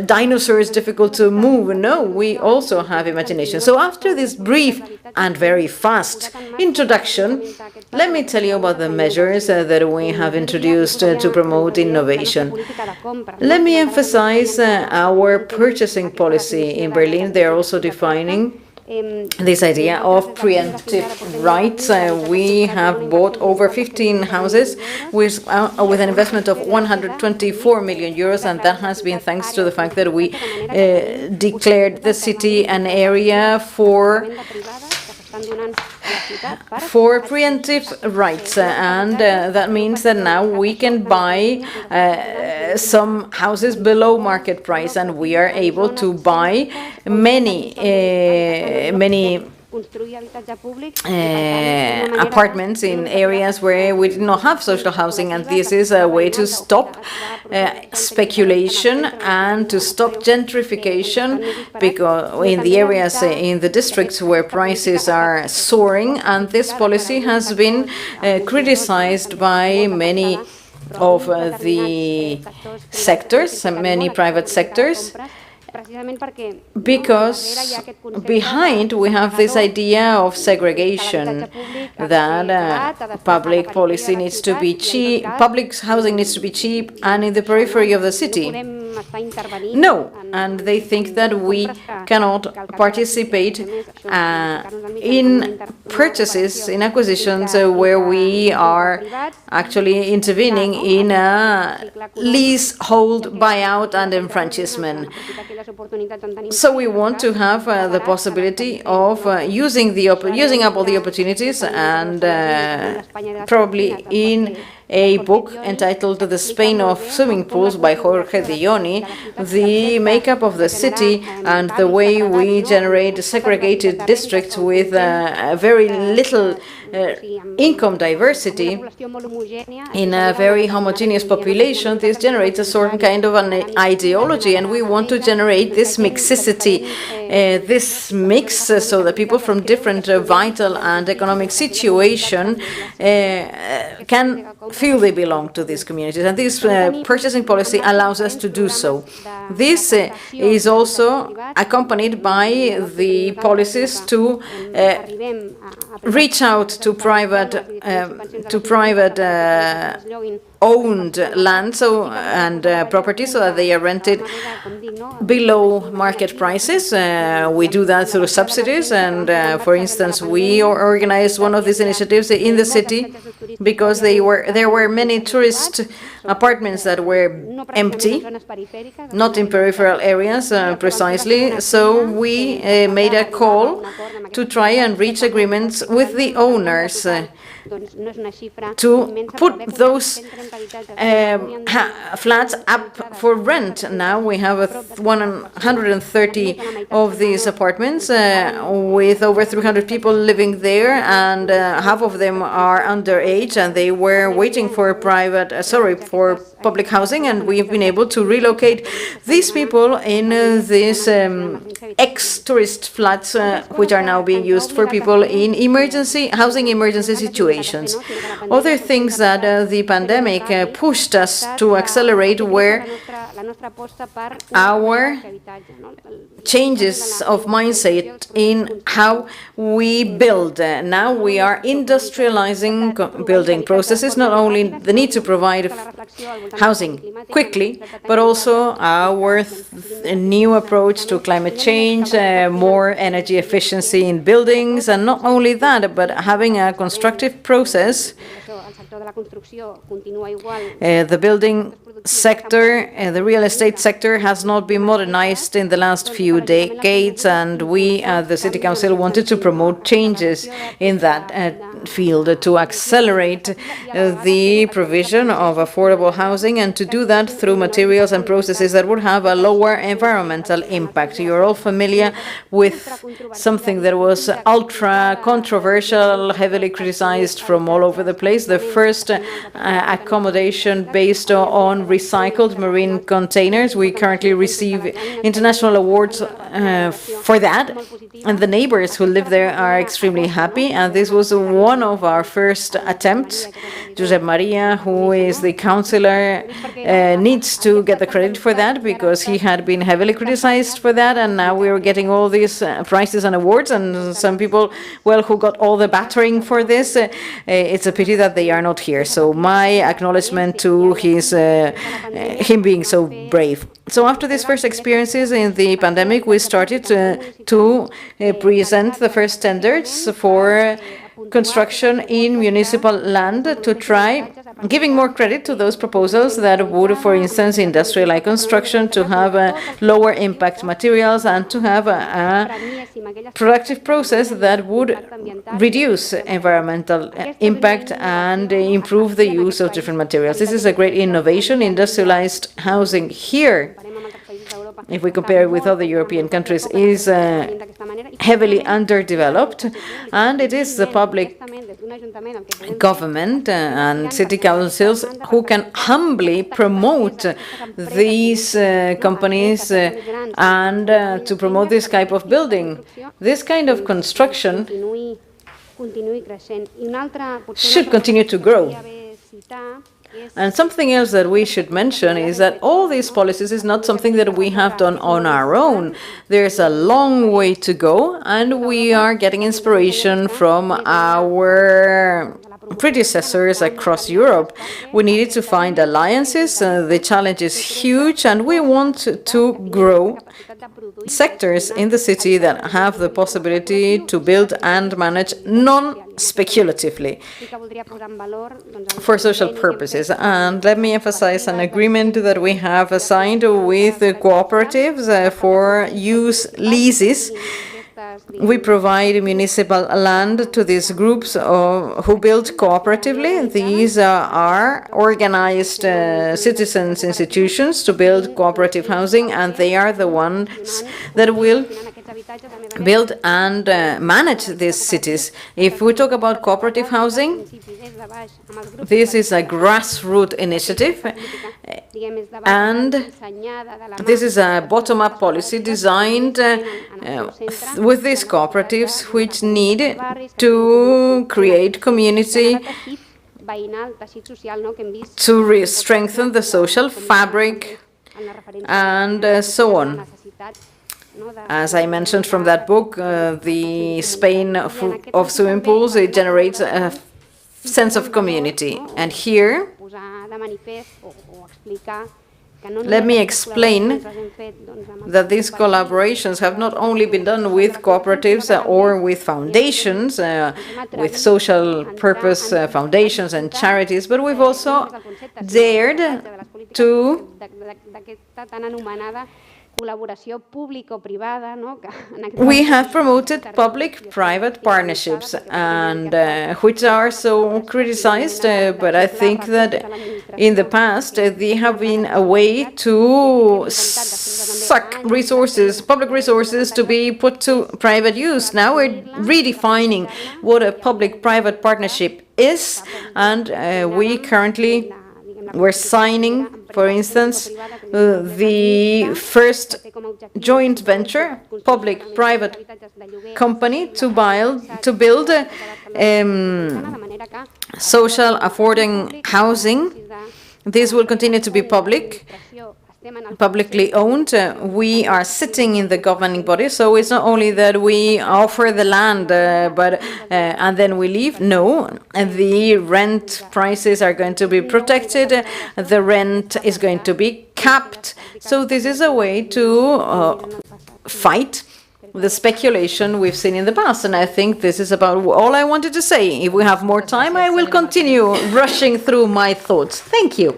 dinosaurs difficult to move. No, we also have imagination. So after this brief and very fast introduction, let me tell you about the measures that we have introduced to promote innovation. Let me emphasize our purchasing policy. In Berlin, they are also defining this idea of preemptive rights. We have bought over 15 houses with an investment of 124 million euros, and that has been thanks to the fact that we declared the city an area for preemptive rights, and that means that now we can buy some houses below market price, and we are able to buy many apartments in areas where we did not have social housing, and this is a way to stop speculation and to stop gentrification, because in the areas, in the districts where prices are soaring, and this policy has been criticized by many of the sectors, many private sectors, because behind we have this idea of segregation, that public policy needs to be cheap, public housing needs to be cheap and in the periphery of the city. No, and they think that we cannot participate in purchases, in acquisitions where we are actually intervening in a leasehold buyout and enfranchisement. So we want to have the possibility of using up all the opportunities, and probably in a book entitled The Spain of Swimming Pools by Jorge Dilloni, the makeup of the city and the way we generate segregated districts with very little income diversity in a very homogeneous population. This generates a certain kind of an ideology, and we want to generate this mixicity, this mix, so that people from different vital and economic situation can feel they belong to these communities, and this purchasing policy allows us to do so. This is also accompanied by the policies to reach out to private owned land and property, so that they are rented below market prices. We do that through subsidies, and for instance, we organized one of these initiatives in the city because there were many tourist apartments that were empty, not in peripheral areas precisely. So we made a call to try and reach agreements with the owners to put those flats up for rent. Now we have 130 of these apartments with over 300 people living there, and half of them are underage, and they were waiting for for public housing, and we've been able to relocate these people in these ex-tourist flats, which are now being used for people in housing emergency situations. Other things that the pandemic pushed us to accelerate were our changes of mindset in how we build. Now we are industrializing building processes, not only the need to provide housing quickly, but also our new approach to climate change, more energy efficiency in buildings, and not only that, but having a constructive process. The building sector, the real estate sector has not been modernized in the last few decades, and we at the City Council wanted to promote changes in that field to accelerate the provision of affordable housing, and to do that through materials and processes that would have a lower environmental impact. You're all familiar with something that was ultra controversial, heavily criticized from all over the place, the first accommodation based on recycled marine containers. We currently receive international awards for that, and the neighbors who live there are extremely happy, and this was one of our first attempts. Josep Maria, who is the councillor, needs to get the credit for that, because he had been heavily criticized for that, and now we are getting all these prizes and awards, and some people, well, who got all the battering for this, it's a pity that they are not here. So my acknowledgement to him being so brave. So after these first experiences in the pandemic, we started to present the first tenders for construction in municipal land, to try giving more credit to those proposals that would, for instance, industrialize construction, to have lower impact materials, and to have a productive process that would reduce environmental impact and improve the use of different materials. This is a great innovation. Industrialized housing here if we compare it with other European countries, is heavily underdeveloped, and it is the public government and city councils who can humbly promote these companies and to promote this type of building. This kind of construction should continue to grow. And something else that we should mention is that all these policies is not something that we have done on our own. There's a long way to go, and we are getting inspiration from our predecessors across Europe. We needed to find alliances. The challenge is huge, and we want to grow sectors in the city that have the possibility to build and manage non-speculatively for social purposes. And let me emphasize an agreement that we have signed with the cooperatives for use leases. We provide municipal land to these groups who build cooperatively. These are organized citizens' institutions to build cooperative housing, and they are the ones that will build and manage these cities. If we talk about cooperative housing, this is a grassroots initiative, and this is a bottom-up policy designed with these cooperatives, which need to create community, to strengthen the social fabric, and so on. As I mentioned from that book, the Spain of swimming pools, it generates a sense of community. And here, let me explain that these collaborations have not only been done with cooperatives or with foundations, with social purpose foundations and charities, but we've also dared to we have promoted public-private partnerships, and which are so criticized, but I think that in the past they have been a way to suck resources, public resources, to be put to private use. Now we're redefining what a public-private partnership is, and we're signing, for instance, the first joint venture, public-private company, to build social affording housing. This will continue to be publicly owned. We are sitting in the governing body, so it's not only that we offer the land but and then we leave. No, the rent prices are going to be protected, the rent is going to be capped. So this is a way to fight the speculation we've seen in the past, and I think this is about all I wanted to say. If we have more time, I will continue rushing through my thoughts. Thank you.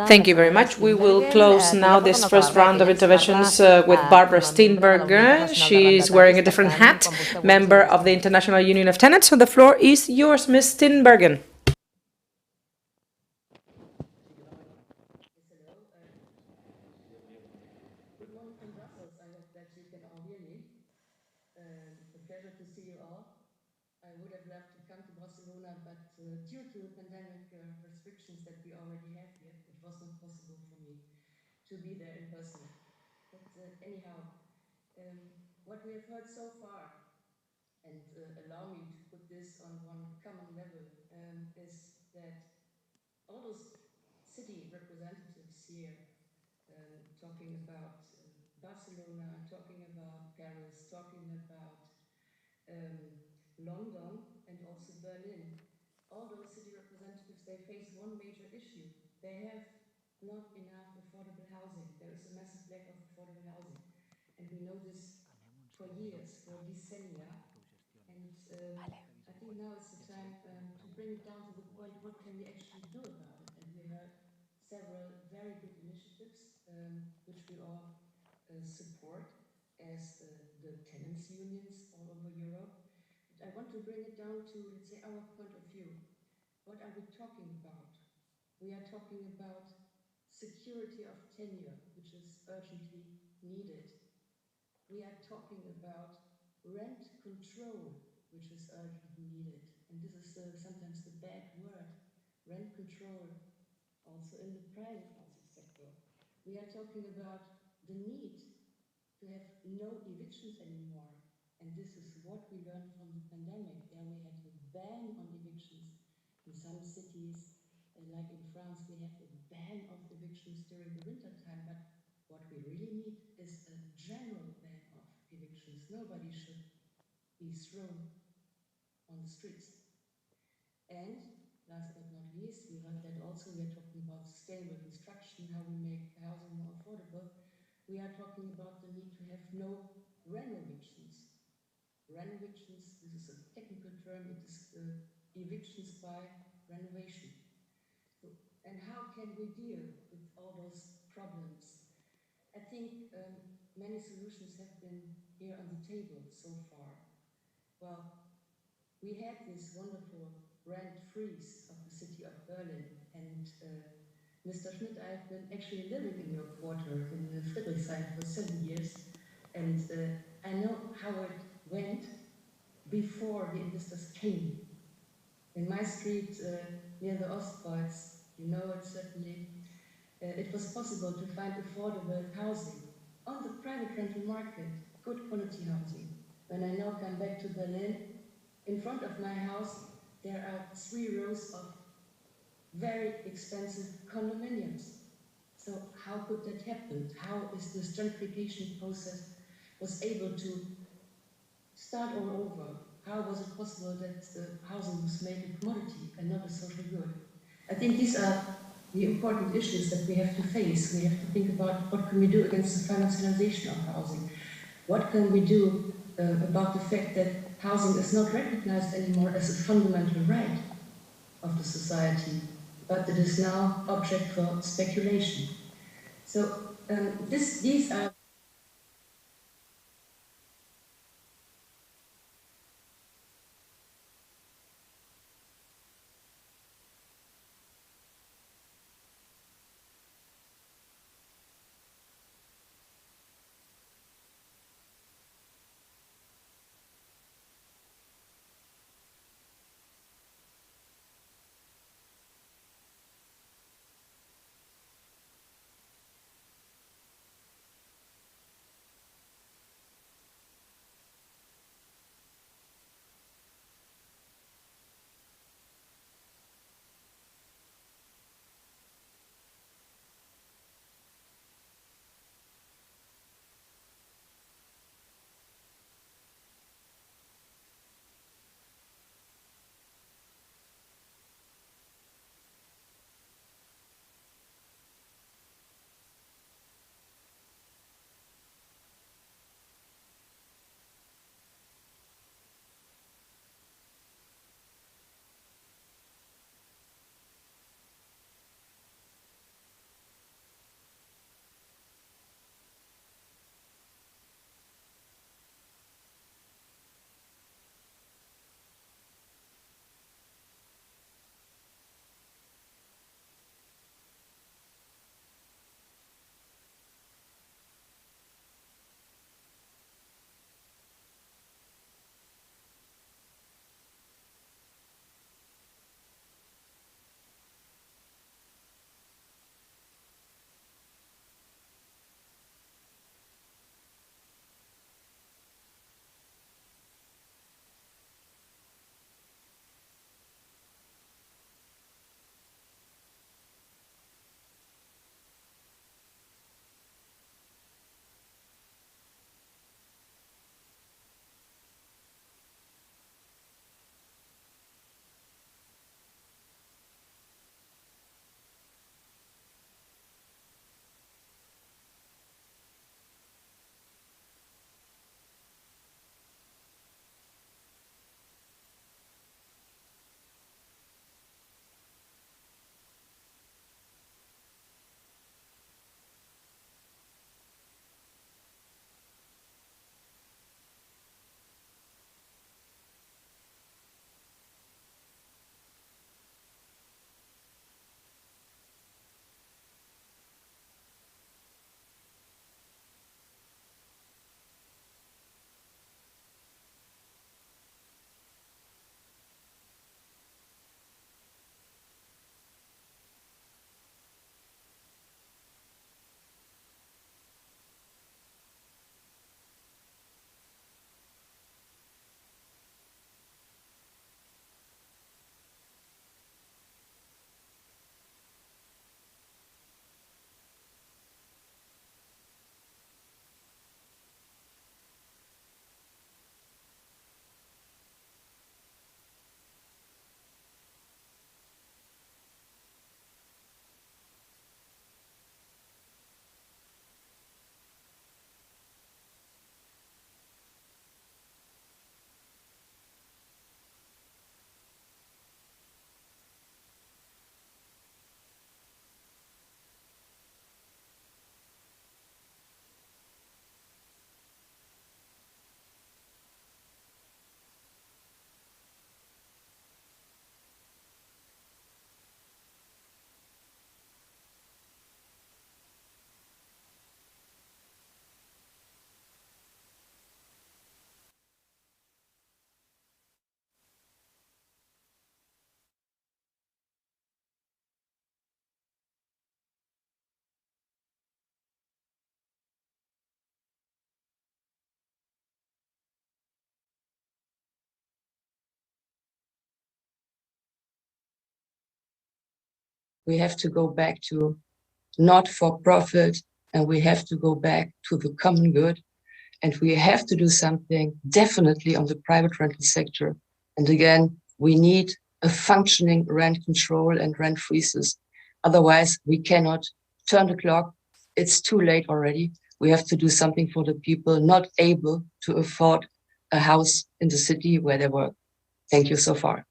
Thank you very much. We will close now this first round of interventions with Barbara Steenberger. She's wearing a different hat, member of the International Union of Tenants. So the floor is yours, Ms. Steenbergen. Good morning from Brussels. I hope that you can all hear me. A pleasure to see you all. I would have loved to come to Barcelona, but due to the pandemic restrictions that we already have here, it was not possible for me to be there in person. But anyhow, what we have heard so far, and allow me to put this on one common level, is that all those city representatives here, talking about Barcelona, talking about Paris, talking about London, and also Berlin. All those city representatives, they face one major issue. They have not enough affordable housing. There is a massive lack of affordable housing. And we know this for years, for decennia. And I think now is the time to bring it down to the point, what can we actually do about it? And we heard several very good initiatives, which we all support as the tenants unions all over Europe. But I want to bring it down to, let's say, our point of view. What are we talking about? We are talking about security of tenure, which is urgently needed. We are talking about rent control, which is urgently needed. And this is sometimes the bad word, rent control, also in the private housing sector. We are talking about the need to have no evictions anymore. And this is what we learned from the pandemic. There we had a ban on evictions. In some cities, like in France, we have a ban of evictions during the winter time. But what we really need is a general ban of evictions. Nobody should be thrown on the streets. And last but not least, we heard that also, we are talking about sustainable construction, how we make housing more affordable. We are talking about the need to have no renovictions. Renovictions, this is a technical term, it is evictions by renovation. So, and how can we deal with all those problems? I think many solutions have been here on the table so far. Well, we had this wonderful rent freeze of the city of Berlin, and Mr. Schmidt, I've been actually living in your quarter in Friedrichshain for 7 years, and I know how it went before the investors came. In my street near the Ostkreuz, you know it certainly, it was possible to find affordable housing on the private rental market, good quality housing. When I now come back to Berlin, in front of my house, there are 3 rows of very expensive condominiums. So how could that happen? How is this gentrification process was able to start all over? How was it possible that the housing was made a commodity and not a social good? I think these are the important issues that we have to face. We have to think about what can we do against the financialization of housing. What can we do about the fact that housing is not recognized anymore as a fundamental right of the society, but it is now object for speculation. So these are we have to go back to not for profit, and we have to go back to the common good. And we have to do something definitely on the private rental sector. And again, we need a functioning rent control and rent freezes. Otherwise, we cannot turn the clock. It's too late already. We have to do something for the people not able to afford a house in the city where they work. Thank you so far.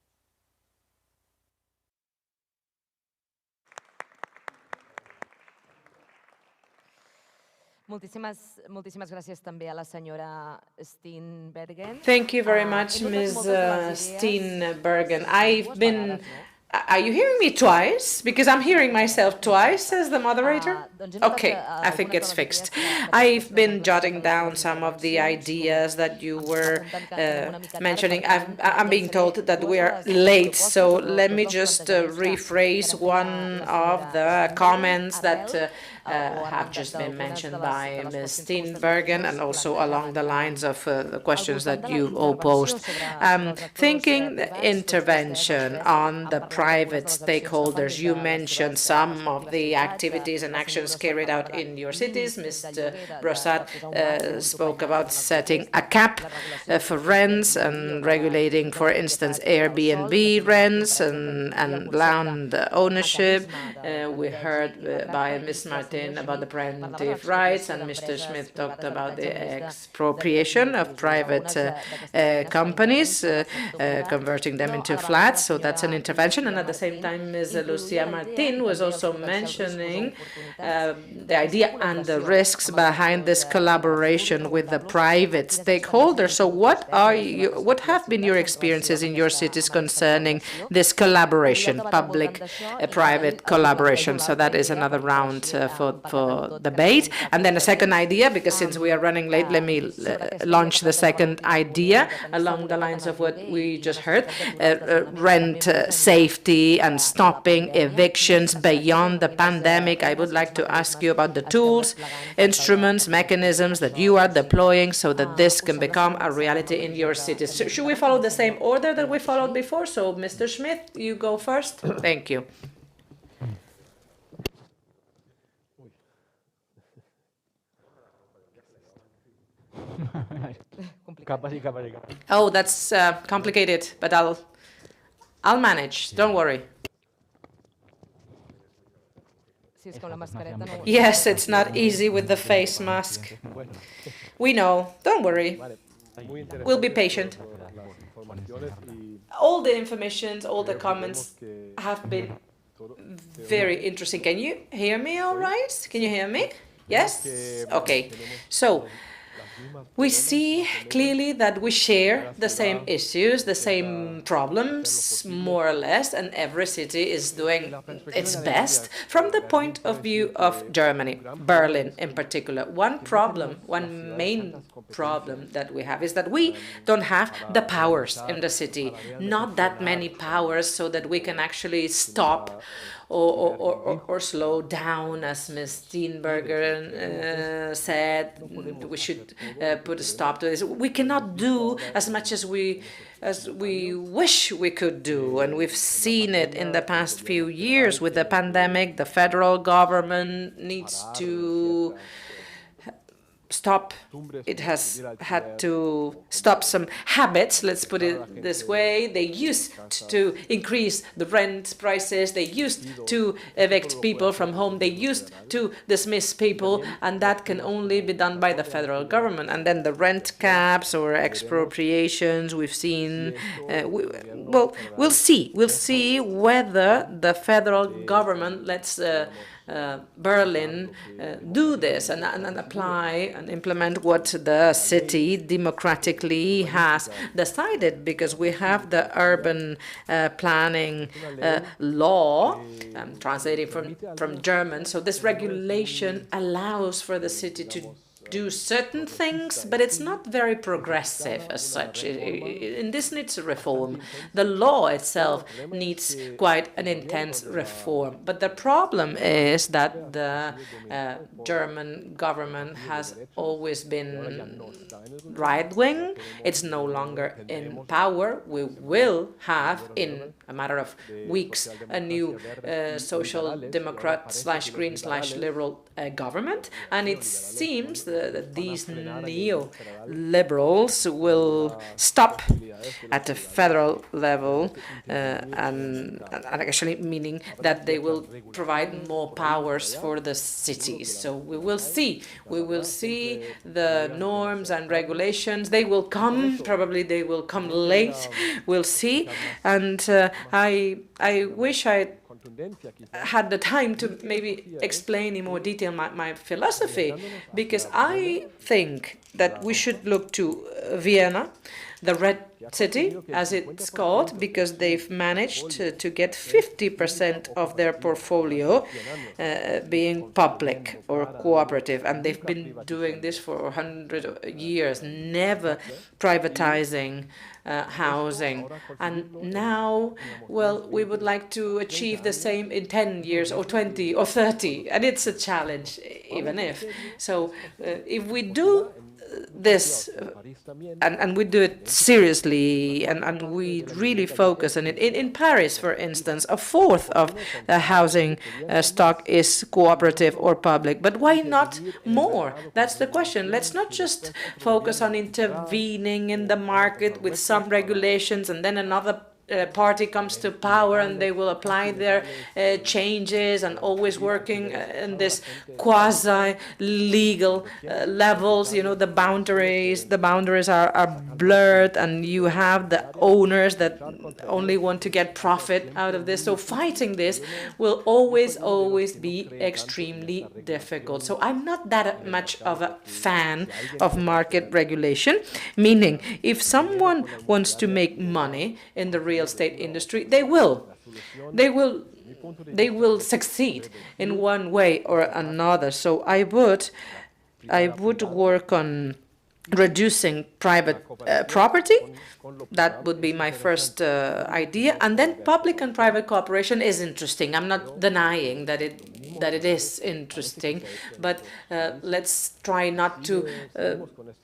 Moltíssimes gràcies també a la senyora Steenbergen. Thank you very much, Ms. Steenbergen. Are you hearing me twice? Because I'm hearing myself twice as the moderator. Okay, I think it's fixed. I've been jotting down some of the ideas that you were mentioning. I'm being told that we are late, so let me just rephrase one of the comments that have just been mentioned by Ms. Steenbergen, and also along the lines of the questions that you all posed. Thinking intervention on the private stakeholders, you mentioned some of the activities and actions carried out in your cities. Mr. Brossat spoke about setting a cap for rents and regulating, for instance, Airbnb rents and land ownership. We heard by Ms. Martin about the preemptive rights, and Mr. Smith talked about the expropriation of private companies, converting them into flats. So that's an intervention. And at the same time, Ms. Lucia Martin was also mentioning the idea and the risks behind this collaboration with the private stakeholders. So what have been your experiences in your cities concerning this collaboration, public-private collaboration? So that is another round for debate. And then a second idea, because since we are running late, let me launch the second idea along the lines of what we just heard. Rent safety and stopping evictions beyond the pandemic. I would like to ask you about the tools, instruments, mechanisms that you are deploying so that this can become a reality in your cities. So should we follow the same order that we followed before? So Mr. Schmidt, you go first. Thank you. Oh, that's complicated, but I'll manage. Don't worry. Yes, it's not easy with the face mask. We know. Don't worry. We'll be patient. All the information, all the comments have been very interesting. Can you hear me all right? Can you hear me? Yes? Okay. So we see clearly that we share the same issues, the same problems, more or less, and every city is doing its best from the point of view of Germany, Berlin in particular. One main problem that we have is that we don't have the powers in the city, not that many powers so that we can actually stop or slow down, as Ms. Steenbergen said. We should put a stop to this. We cannot do as much as we wish we could do, and we've seen it in the past few years with the pandemic. The federal government needs to stop. It has had to stop some habits, let's put it this way. They used to increase the rent prices, they used to evict people from home, they used to dismiss people, and that can only be done by the federal government. And then the rent caps or expropriations we've seen, we'll see whether the federal government lets Berlin do this and apply and implement what the city democratically has decided, because we have the urban planning law, translating from German. So this regulation allows for the city to do certain things, but it's not very progressive as such. And this needs a reform. The law itself needs quite an intense reform. But the problem is that the German government has always been right-wing. It's no longer in power. We will have, in a matter of weeks, a new social democrat / green / liberal government, and it seems that these neo-liberals will stop at the federal level, and actually meaning that they will provide more powers for the cities. So we will see the norms and regulations. They will come, probably they will come late. We'll see, and I wish I had the time to maybe explain in more detail my philosophy, because I think that we should look to Vienna, the Red City, as it's called, because they've managed to get 50% of their portfolio being public or cooperative, and they've been doing this for 100 years, never privatizing housing. And now, well, we would like to achieve the same in 10 years or 20 or 30, and it's a challenge, even if. So if we do this, and we do it seriously, and we really focus on it. In Paris, for instance, a fourth of the housing stock is cooperative or public. But why not more? That's the question. Let's not just focus on intervening in the market with some regulations, and then another party comes to power and they will apply their changes, and always working in this quasi-legal levels. You know, the boundaries are blurred, and you have the owners that only want to get profit out of this. So fighting this will always be extremely difficult. So I'm not that much of a fan of market regulation, meaning if someone wants to make money in the real estate industry, they will succeed in one way or another. So I would work on reducing private property. That would be my first idea. And then public and private cooperation is interesting. I'm not denying that it is interesting, but let's try not to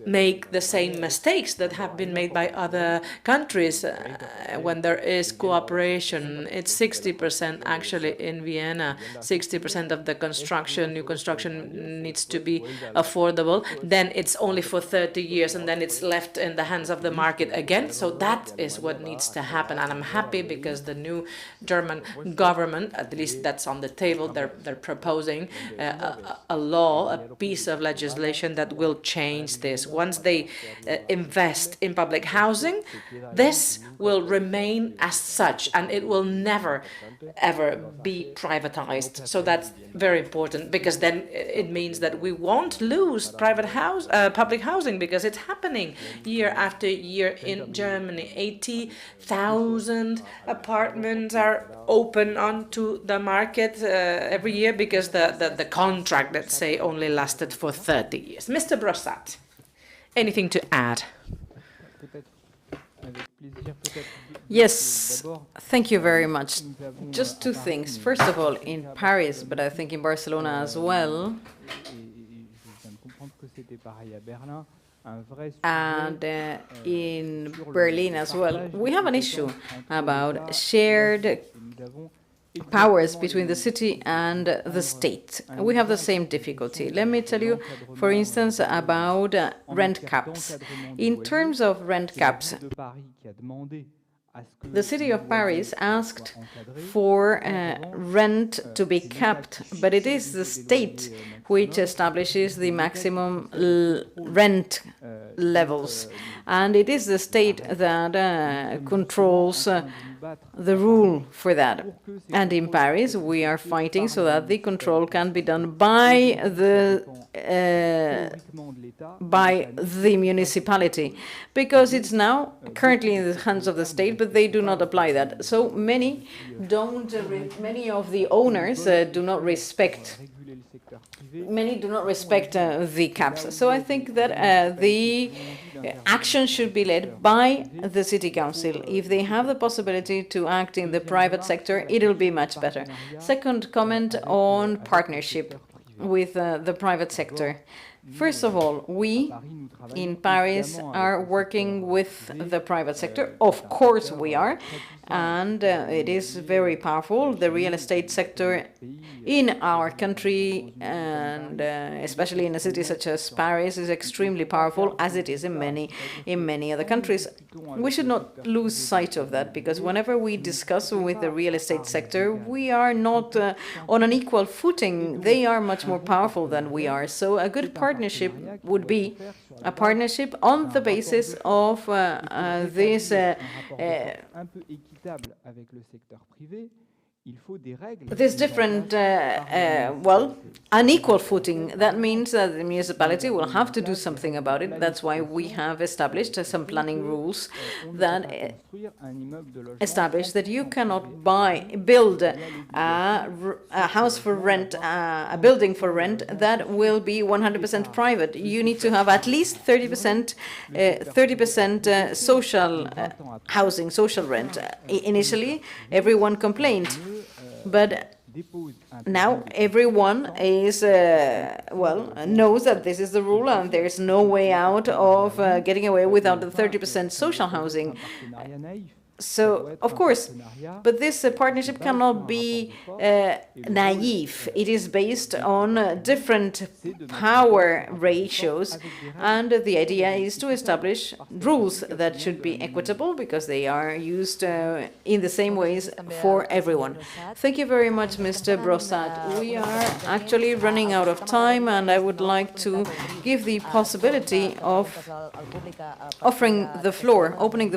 make the same mistakes that have been made by other countries when there is cooperation. It's 60% actually in Vienna. 60% of the new construction needs to be affordable. Then it's only for 30 years, and then it's left in the hands of the market again. So that is what needs to happen, and I'm happy because the new German government, at least that's on the table, they're proposing a law, a piece of legislation that will change this. Once they invest in public housing, this will remain as such, and it will never ever be privatized. So that's very important, because then it means that we won't lose public housing, because it's happening year after year in Germany. 80,000 apartments are open onto the market every year, because the contract, let's say, only lasted for 30 years. Mr. Brossat, anything to add? Yes, thank you very much. Just two things. First of all, in Paris, but I think in Barcelona as well, and in Berlin as well, we have an issue about shared powers between the city and the state. We have the same difficulty. Let me tell you, for instance, about rent caps. In terms of rent caps, the city of Paris asked for rent to be capped, but it is the state which establishes the maximum rent levels, and it is the state that controls the rule for that. And in Paris, we are fighting so that the control can be done by the municipality, because it's now currently in the hands of the state, but they do not apply that. So many of the owners do not respect many do not respect the caps. So I think that the action should be led by the city council. If they have the possibility to act in the private sector, it'll be much better. Second comment on partnership with the private sector. First of all, we in Paris are working with the private sector. Of course we are. And it is very powerful. The real estate sector in our country, and especially in a city such as Paris, is extremely powerful, as it is in many other countries. We should not lose sight of that, because whenever we discuss with the real estate sector, we are not on an equal footing. They are much more powerful than we are. So a good partnership would be a partnership on the basis of this this different, well, unequal footing. That means that the municipality will have to do something about it. That's why we have established some planning rules that establish that you cannot build a house for rent, a building for rent that will be 100% private. You need to have at least 30% social housing, social rent. Initially, everyone complained. But now everyone is, knows that this is the rule and there is no way out of getting away without the 30% social housing. So, of course, but this partnership cannot be naive. It is based on different power ratios, and the idea is to establish rules that should be equitable, because they are used in the same ways for everyone. Thank you very much, Mr. Brossat. We are actually running out of time, and I would like to give the possibility of opening the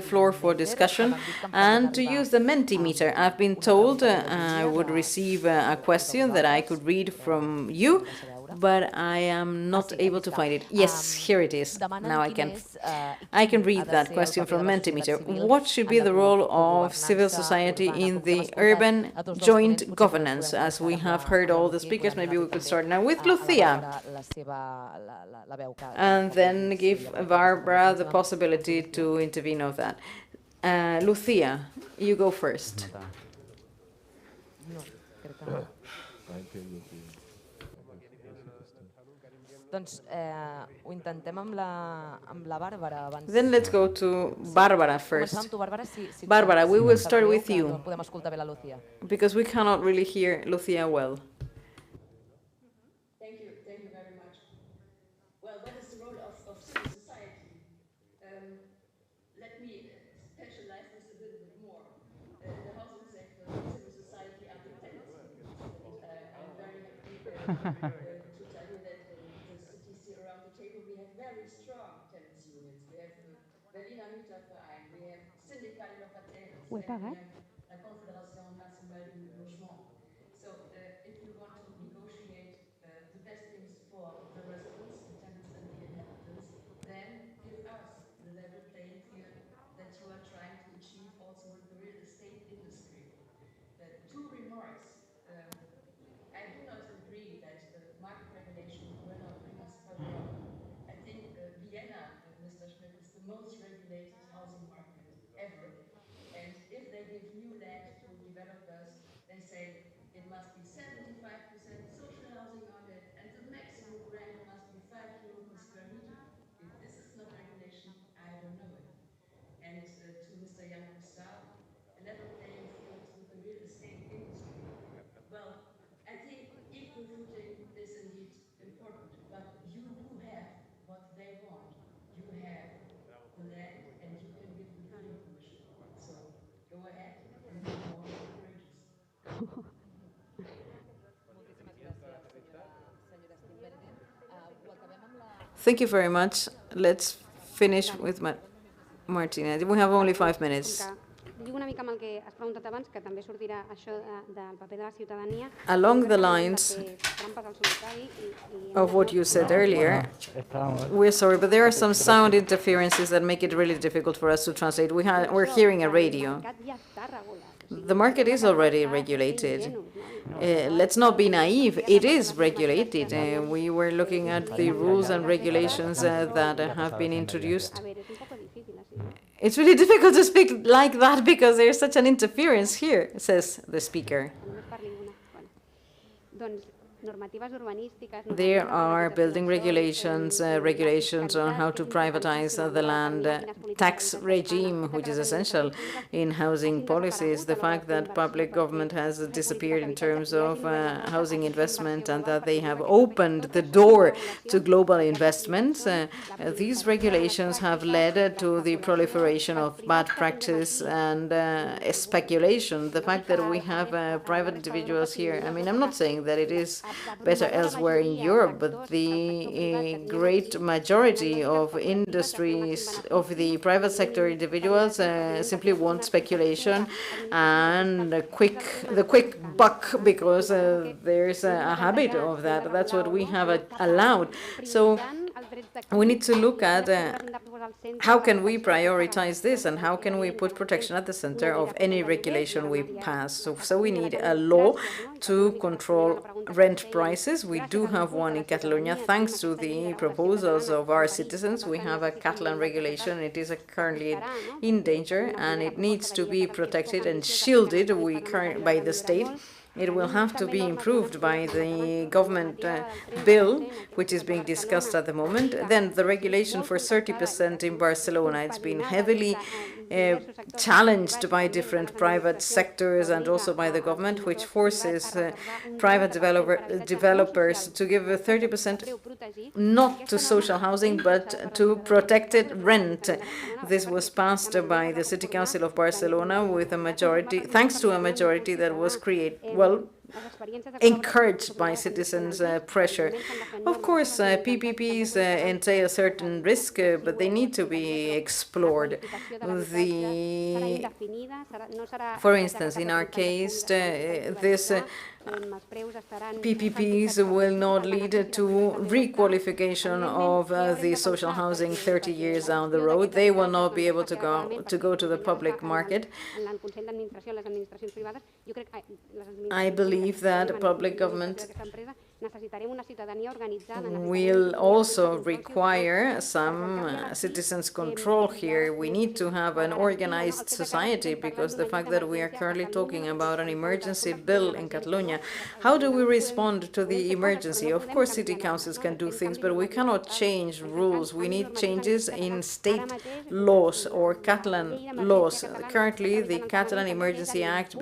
floor for discussion, and to use the Mentimeter. I've been told I would receive a question that I could read from you, but I am not able to find it. Yes, here it is. Now I can read that question from Mentimeter. What should be the role of civil society in the urban joint governance? As we have heard all the speakers, maybe we could start now with Lucia, and then give Barbara the possibility to intervene on that. Lucia, you go first. Then let's go to Barbara first. Barbara, we will start with you, because we cannot really hear Lucia well. Thank you very much. Well, what is the role of civil society? Let me specialize this a little bit more. In the housing sector, civil society are the tenants unions. I'm very happy to tell you that in the cities here around the table, we have very strong tenants unions. We have Berliner Mieterverein, we have Syndicat Locataires, and we have la Confédération Nationale du Logement. So if you want to negotiate the best things for the residents, the tenants and the inhabitants, then give us the level playing field that you are trying to achieve also with the real estate industry. Two remarks. I do not agree that market regulation will not bring us further on. I think Vienna, Mr. Schmidt, is the most regulated housing market ever. And if they give new land to developers, they say it must be 75% social housing on it, and the maximum rent must be €5 per square meter. If this is not regulation, I don't know it. And to Mr. Jan Cousteau, a level playing field with the real estate industry. Well, I think equal footing is indeed important, but you do have what they want. You have the land, and you can give the building permission. So go ahead and be more courageous. Thank you very much. Let's finish with Martina. We have only 5 minutes. Along the lines of what you said earlier, we're sorry, but there are some sound interferences that make it really difficult for us to translate. We're hearing a radio. The market is already regulated. let's not be naive, it is regulated. We were looking at the rules and regulations that have been introduced. It's really difficult to speak like that because there's such an interference here, says the speaker. There are building regulations, regulations on how to privatize the land, tax regime, which is essential in housing policies. The fact that public government has disappeared in terms of housing investment and that they have opened the door to global investments. These regulations have led to the proliferation of bad practice and speculation. The fact that we have private individuals here, I mean, I'm not saying that it is better elsewhere in Europe, but the great majority of industries, of the private sector individuals, simply want speculation and the quick buck, because there's a habit of that. That's what we have allowed. So we need to look at how can we prioritize this and how can we put protection at the center of any regulation we pass. So we need a law to control rent prices. We do have one in Catalonia thanks to the proposals of our citizens. We have a Catalan regulation. It is currently in danger and it needs to be protected and shielded by the state. It will have to be improved by the government bill, which is being discussed at the moment. Then the regulation for 30% in Barcelona, it's been heavily challenged by different private sectors and also by the government, which forces private developers to give 30% not to social housing, but to protected rent. This was passed by the City Council of Barcelona with a majority, thanks to a majority that was encouraged by citizens' pressure. Of course, PPPs entail a certain risk, but they need to be explored. For instance, in our case, this PPPs will not lead to requalification of the social housing 30 years down the road. They will not be able to go to the public market. I believe that public government will also require some citizens' control here. We need to have an organized society, because the fact that we are currently talking about an emergency bill in Catalonia, how do we respond to the emergency? Of course, city councils can do things, but we cannot change rules. We need changes in state laws or Catalan laws. Currently, the Catalan Emergency Act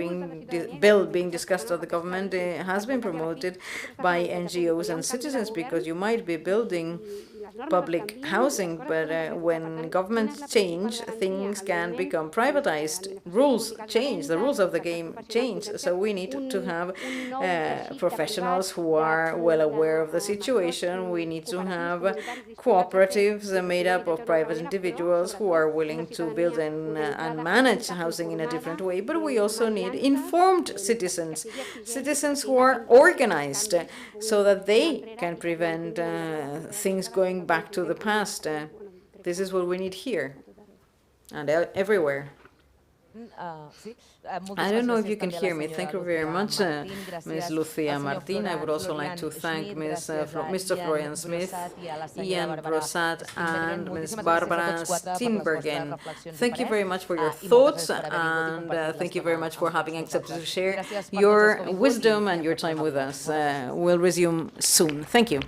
bill being discussed at the government has been promoted by NGOs and citizens, because you might be building public housing, but when governments change, things can become privatized. Rules change, the rules of the game change. So we need to have professionals who are well aware of the situation. We need to have cooperatives made up of private individuals who are willing to build and manage housing in a different way. But we also need informed citizens, citizens who are organized, so that they can prevent things going back to the past. This is what we need here and everywhere. I don't know if you can hear me. Thank you very much, Ms. Lucia Martin. I would also like to thank Mr. Florian Smith, Ian Brosat, and Ms. Barbara Steenbergen. Thank you very much for your thoughts, and thank you very much for having accepted to share your wisdom and your time with us. We'll resume soon. Thank you.